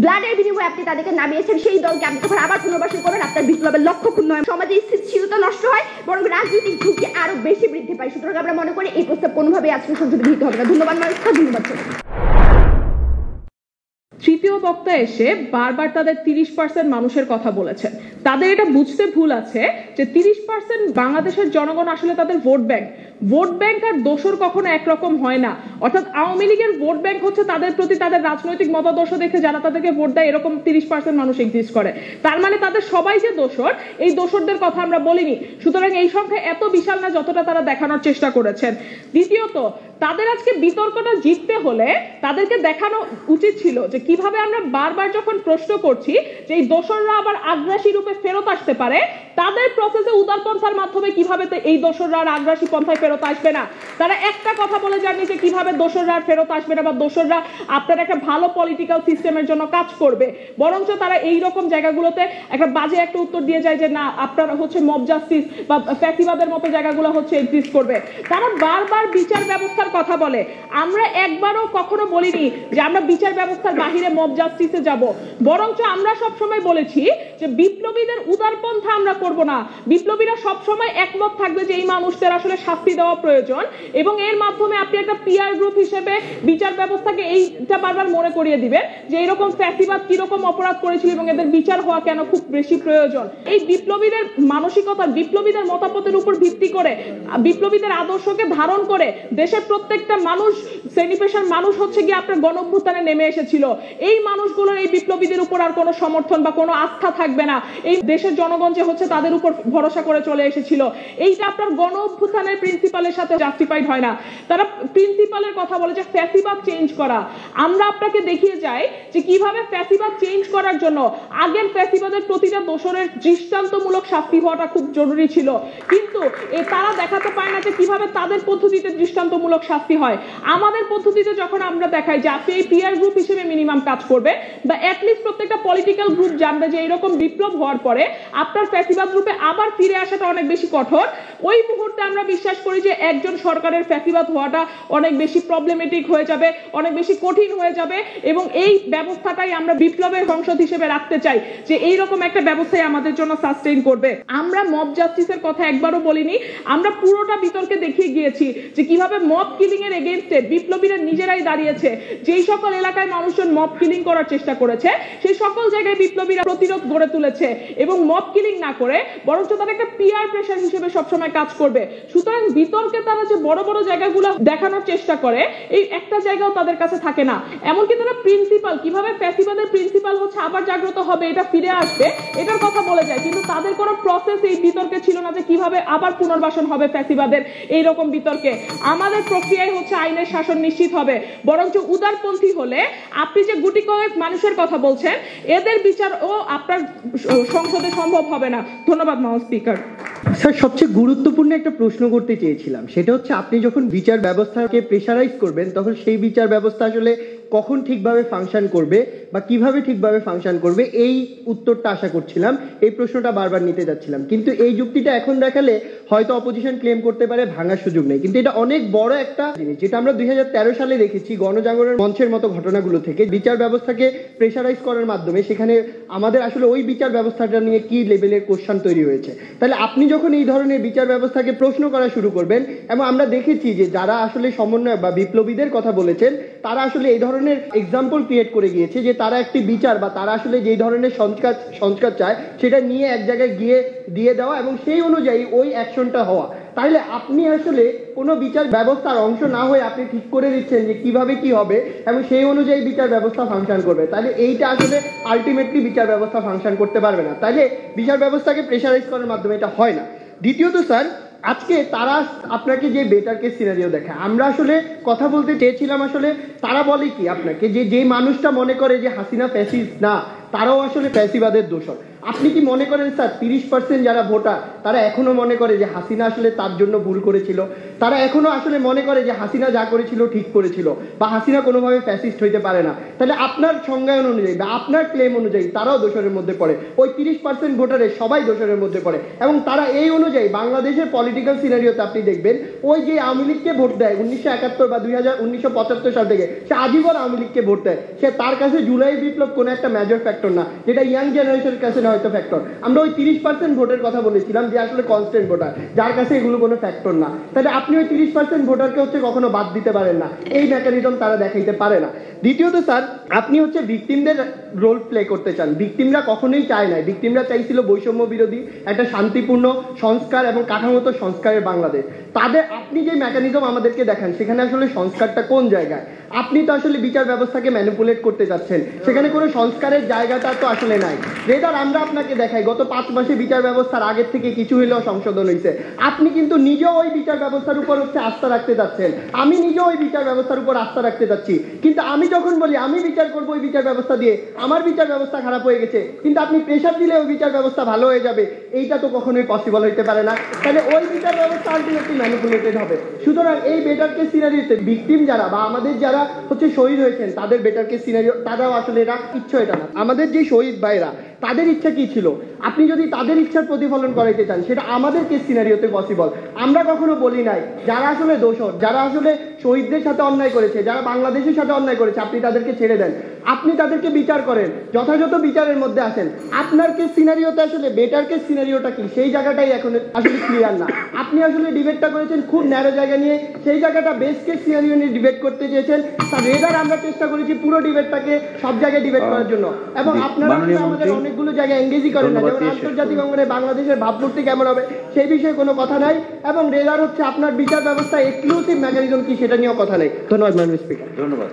ব্লাডের বিনিময়ে আপনি তাদেরকে নামিয়েছেন, সেই দলকে আপনি যখন আবার পুনর্বাসন করবেন আপনার বিপ্লবের লক্ষ্য ক্ষুণ্ণ হয়, সমাজে স্থিতিশীলতা নষ্ট হয়, বরং রাজনৈতিক ঝুঁকি আরো বেশি বৃদ্ধি পায়। সুতরাং আমরা মনে করি এই প্রস্তাব কোনোভাবেই আজকে সংশোধিত হবে না। ধন্যবাদ মানুষ, ধন্যবাদ। তৃতীয় বক্তা এসে বারবার তাদের 30% মানুষের কথা বলেছেন। তাদের এটা বুঝতে ভুল আছে যে 30% বাংলাদেশের জনগণ আসলে তাদের ভোট ব্যাংক। ভোট ব্যাংক আর দোসর কখনো একরকম হয় না। অর্থাৎ আওয়ামী লীগের ভোট ব্যাংক হচ্ছে তাদের প্রতি তাদের রাজনৈতিক মতাদর্শ দেখে যারা তাদেরকে ভোট দেয়, এরকম 30% মানুষ এক্সিস্ট করে। তার মানে তাদের সবাই যে দোসর, এই দোসরদের কথা আমরা বলিনি। সুতরাং এই সংখ্যা এত বিশাল না যতটা তারা দেখানোর চেষ্টা করেছেন। দ্বিতীয়ত, তাদের আজকে বিতর্কটা জিততে হলে তাদেরকে দেখানো উচিত ছিল যে কিভাবে আমরা বারবার যখন প্রশ্ন করছি যে এই দোসররা আবার আগ্রাসী রূপে ফেরত আসতে পারে, তাদের প্রসেসে উদারপন্থার মাধ্যমে কিভাবে এই দোসররা আর আগ্রাসী পন্থায় ফেরত আসবে না। তারা একটা কথা বলে যাননি যে কিভাবে দোসররা আর ফেরত আসবে না বা দোসররা আপনার একটা ভালো পলিটিক্যাল সিস্টেমের জন্য কাজ করবে, বরঞ্চ তারা এই রকম জায়গাগুলোতে একটা বাজে একটা উত্তর দিয়ে যায় যে না, আপনারা হচ্ছে মব জাস্টিস বা ফ্যাসিবাদের মতো জায়গাগুলো হচ্ছে এক্সিস্ট করবে। তারা বারবার বিচার ব্যবস্থার কথা বলে। আমরা একবারও কখনো বলিনি যে আমরা বিচার ব্যবস্থার বাহিরে মব জাস্টিসে যাব, বরঞ্চ আমরা সবসময় বলেছি যে বিপ্লবীদের উদারপন্থা আমরা করব না। বিপ্লবীরা সবসময় একমত থাকবে যে এই মানুষদের আসলে শাস্তি দেওয়া প্রয়োজন এবং এর মাধ্যমে আপনি একটা পিয়ার গ্রুপ হিসেবে বিচার ব্যবস্থাকে এইটা বারবার মনে করিয়ে দিবেন যে এরকম ফ্যাসিবাদ কিরকম অপরাধ করেছিল এবং এদের বিচার হওয়া কেন খুব বেশি প্রয়োজন। এই বিপ্লবীদের মানসিকতা, বিপ্লবীদের মতামতের উপর ভিত্তি করে, বিপ্লবীদের আদর্শকে ধারণ করে দেশের প্রত্যেকটা মানুষ, শ্রেণী পেশার মানুষ হচ্ছে গিয়ে আপনার গণঅভ্যুত্থানে নেমে এসেছিল। এই মানুষগুলোর এই বিপ্লবীদের উপর আর কোনো সমর্থন বা কোনো আস্থা থাকবে না। এই দেশের জনগণ যে হচ্ছে তাদের উপর ভরসা করে চলে এসেছিল, এইটা আপনার গণঅভ্যুত্থানের প্রিন্সিপালের সাথে জাস্টিফাইড হয় না। তারা প্রিন্সিপালের কথা বলে যে ফ্যাসিবাদ চেঞ্জ করা। আমরা আপনাকে দেখিয়ে যাই যে কিভাবে ফ্যাসিবাদ চেঞ্জ করার জন্য আগের ফ্যাসিবাদের প্রতিটা দোষরের দৃষ্টান্তমূলক শাস্তি হওয়াটা খুব জরুরি ছিল, কিন্তু তারা দেখাতে পায় না যে কিভাবে তাদের পদ্ধতিতে দৃষ্টান্তমূলক শাস্তি হয়। আমাদের পদ্ধতিতে যখন আমরা দেখাই যে আপনি এই পিয়ার গ্রুপ হিসেবে মিনিমাম কাজ করবে বা অ্যাটলিস্ট প্রত্যেকটা পলিটিক্যাল গ্রুপ জানবে যে এরকম বিপ্লব হওয়ার পরে আপনার ফ্যাসিবাদ রূপে আবার ফিরে আসাটা অনেক বেশি কঠোর, ওই মুহূর্তে আমরা বিশ্বাস করি যে একজন সরকারের ফ্যাসিবাদ হওয়াটা অনেক বেশি প্রবলেমেটিক হয়ে যাবে, অনেক বেশি কঠিন হয়ে যাবে এবং এই ব্যবস্থাটাই আমরা বিপ্লবের সংসদ হিসেবে রাখতে চাই যে এইরকম একটা ব্যবস্থাই আমাদের জন্য সাস্টেইন করবে। আমরা মব জাস্টিসের কথা একবারও বলিনি। আমরা পুরোটা বিতর্কে দেখিয়ে গিয়েছি যে কিভাবে মব কিলিং এর এগেইনস্টে বিপ্লবীরা নিজেরাই দাঁড়িয়েছে। যেই সকল এলাকায় মানুষজন মব কিলিং করার চেষ্টা করেছে সেই সকল জায়গায় বিপ্লবীরা প্রতিরোধ গড়ে তুলেছে এবং মব কিলিং না করে বরঞ্চ তারা একটা পিয়ার প্রেসার হিসেবে সবসময় কাজ করবে। সুতরাং বিতর্কে তারা যে বড় বড় জায়গাগুলো দেখানোর চেষ্টা করে, এই একটা জায়গাও তাদের কাছে থাকে না। এমনকি তারা প্রিন্সিপাল, কিভাবে ফ্যাসিবাদের প্রিন্সিপাল হচ্ছে আবার জাগ্রত হবে, এটা ফিরে আসবে, এটার কথা বলে যায়, কিন্তু তাদের কোনো প্রসেস এই বিতর্কে ছিল না যে কিভাবে আবার পুনর্বাসন হবে ফ্যাসিবাদের। এইরকম বিতর্কে আমাদের প্রক্রিয়ায় হচ্ছে আইনের শাসন নিশ্চিত হবে, বরঞ্চ উদারপন্থী হলে আপনি যে গুটি কয়েক মানুষের কথা বলছেন এদের বিচার ও আপনার সংসদে সম্ভব হবে না। ধন্যবাদ মাননীয় স্পিকার। স্যার, সবচেয়ে গুরুত্বপূর্ণ একটা প্রশ্ন করতে চেয়েছিলাম, সেটা হচ্ছে আপনি যখন বিচার ব্যবস্থাকে প্রেসারাইজ করবেন তখন সেই বিচার ব্যবস্থা আসলে কখন ঠিকভাবে ফাংশন করবে বা কিভাবে ঠিকভাবে ফাংশন করবে, এই উত্তরটা আশা করছিলাম, এই প্রশ্নটা বারবার নিতে যাচ্ছিলাম। কিন্তু এই যুক্তিটা এখন দেখালে হয়তো অপোজিশন ক্লেম করতে পারে ভাঙার সুযোগ নেই, কিন্তু এটা অনেক বড় একটা জিনিস, যেটা আমরা 2013 সালে দেখেছি গণজাগরণ মঞ্চের মতো ঘটনাগুলো থেকে। বিচার ব্যবস্থাকে প্রেশারাইজ করার মাধ্যমে সেখানে আমাদের আসলে ওই বিচার ব্যবস্থাটা নিয়ে কি লেভেলের কোশ্চেন তৈরি হয়েছে। তাহলে আপনি যখন এই ধরনের বিচার ব্যবস্থাকে প্রশ্ন করা শুরু করবেন, এবং আমরা দেখেছি যে যারা আসলে সমন্বয় বা বিপ্লবীদের কথা বলেছেন তারা আসলে এই ধরনের এক্সাম্পল ক্রিয়েট করে গিয়েছে যে তারা একটি বিচার বা তারা আসলে যেই ধরনের সংস্কার চায় সেটা নিয়ে এক জায়গায় গিয়ে দিয়ে দেওয়া এবং সেই অনুযায়ী ওই অ্যাকশনটা হওয়া। তাহলে আপনি আসলে কোনো বিচার ব্যবস্থার অংশ না হয়ে আপনি ঠিক করে দিচ্ছেন যে কিভাবে কি হবে এবং সেই অনুযায়ী বিচার ব্যবস্থা ফাংশন করবে। তাহলে এইটা আসলে আলটিমেটলি বিচার ব্যবস্থা ফাংশন করতে পারবে না। তাহলে বিচার ব্যবস্থাকে প্রেশারাইজ করার মাধ্যমে এটা হয় না। দ্বিতীয়ত স্যার, আজকে তারা আপনাকে যে বেটার কেস সিনারিও দেখায়, আমরা আসলে কথা বলতে চেয়েছিলাম আসলে তারা বলে কি আপনাকে যে মানুষটা মনে করে যে হাসিনা ফ্যাসিস্ট না, তারাও আসলে ফ্যাসিবাদের দোষর। আপনি কি মনে করেন স্যার 30% যারা ভোটার তারা এখনো মনে করে যে হাসিনা আসলে তার জন্য ভুল করেছিল? তারা এখনো আসলে মনে করে যে হাসিনা যা করেছিল ঠিক করেছিল বা হাসিনা কোনোভাবে ফ্যাসিস্ট হইতে পারে না? তাহলে আপনার সংজ্ঞায়ন অনুযায়ী বা আপনার ক্লেম অনুযায়ী তারাও দোষরের মধ্যে পড়ে, ওই 30% ভোটারের সবাই দোষরের মধ্যে পড়ে। এবং তারা এই অনুযায়ী বাংলাদেশের পলিটিক্যাল সিনারিওতে আপনি দেখবেন ওই যে আওয়ামী লীগকে ভোট দেয় 1971 বা 1975 সাল থেকে, সে আজীবন আওয়ামী লীগকে ভোট দেয়, সে তার কাছে জুলাই বিপ্লব কোনো একটা মেজর ফ্যাক্টর না, যেটা ইয়াং জেনারেশনের কাছে হয়তো ফ্যাক্টর। আমরা ওই 30% ভোটের কথা বলেছিলাম যে আসলে কনস্ট্যান্ট ভোটার, যার কাছে এগুলো কোনো ফ্যাক্টর না। তাহলে আপনি ওই 30% ভোটারকে হচ্ছে কখনো বাদ দিতে পারেন না, এই মেকানিজম তারা দেখাইতে পারে না। দ্বিতীয়ত স্যার, আপনি হচ্ছে ভিকটিমদের রোল প্লে করতে চান। ভিকটিমরা কখনোই চায় না, ভিকটিমরা চাইছিল বৈষম্য বিরোধী একটা শান্তিপূর্ণ সংস্কার এবং কাঠামোগত সংস্কারের বাংলাদেশ। তাদের আপনি যে মেকানিজম আমাদেরকে দেখান সেখানে আসলে সংস্কারটা কোন জায়গায়? আপনি তো আসলে বিচার ব্যবস্থাকে ম্যানিপুলেট করতে যাচ্ছেন, সেখানে কোনো সংস্কারের জায়গাটা তো আসলে নাই। রেদার আমরা আপনাকে দেখাই গত 5 মাসে বিচার ব্যবস্থার আগের থেকে কিছু হলেও সংশোধন হয়েছে। আপনি কিন্তু নিজেও ওই বিচার ব্যবস্থার উপর হচ্ছে আস্থা রাখতে যাচ্ছেন, আমি নিজেও ওই বিচার ব্যবস্থার উপর আস্থা রাখতে যাচ্ছি, কিন্তু আমি যখন বলি আমি বিচার করবো ওই বিচার ব্যবস্থা দিয়ে, আমার বিচার ব্যবস্থা খারাপ হয়ে গেছে, কিন্তু আপনি প্রেশার দিলে ওই বিচার ব্যবস্থা ভালো হয়ে যাবে, এইটা তো কখনোই পসিবল হইতে পারে না। তাহলে ওই বিচার ব্যবস্থা আলটিমেটলি ম্যানিপুলেটেড হবে। সুতরাং এই বেটার কেস সিনারিওতে ভিকটিম যারা বা আমাদের যারা হচ্ছে শহীদ হয়েছেন তাদের বেটার কেস সিনারিও, তারাও আসলে এটা ইচ্ছা, এটা না। আমাদের যে শহীদ ভাইরা তাদের ইচ্ছা কি ছিল, আপনি যদি তাদের ইচ্ছার প্রতিফলন করাইতে চান সেটা আমাদের কেস সিনারিওতে পসিবল। আমরা কখনো বলি নাই যারা আসলে দোষর, যারা আসলে শহীদদের সাথে অন্যায় করেছে, যারা বাংলাদেশের সাথে অন্যায় করেছে, আপনি তাদেরকে ছেড়ে দেন, আপনি তাদেরকে বিচার করেন, যথাযথ বিচারের মধ্যে আসেন। আপনার কেস সিনারিওতে আসলে বেটার কেস সিনারিওটা কি সেই জায়গাটাই এখন আসলে ক্লিয়ার না। আপনি আসলে ডিবেটটা করেছেন খুব ন্যারো জায়গা নিয়ে, সেই জায়গাটা বেস্ট কেস সিনারিও নিয়ে ডিবেট করতে চেয়েছেন। রেদার আমরা চেষ্টা করেছি পুরো ডিবেটটাকে সব জায়গায় ডিবেট করার জন্য, এবং আপনারা আমাদের অনেকগুলো জায়গায় এঙ্গেজই করেন না। যেমন আন্তর্জাতিক অঙ্গনে বাংলাদেশের ভাবমূর্তি কেমন হবে সেই বিষয়ে কোনো কথা নাই, এবং রেদার হচ্ছে আপনার বিচার ব্যবস্থা এক্সক্লুসিভ মেকানিজম কি সেটা নিয়েও কথা নেই। ধন্যবাদ মাননীয় স্পিকার। ধন্যবাদ।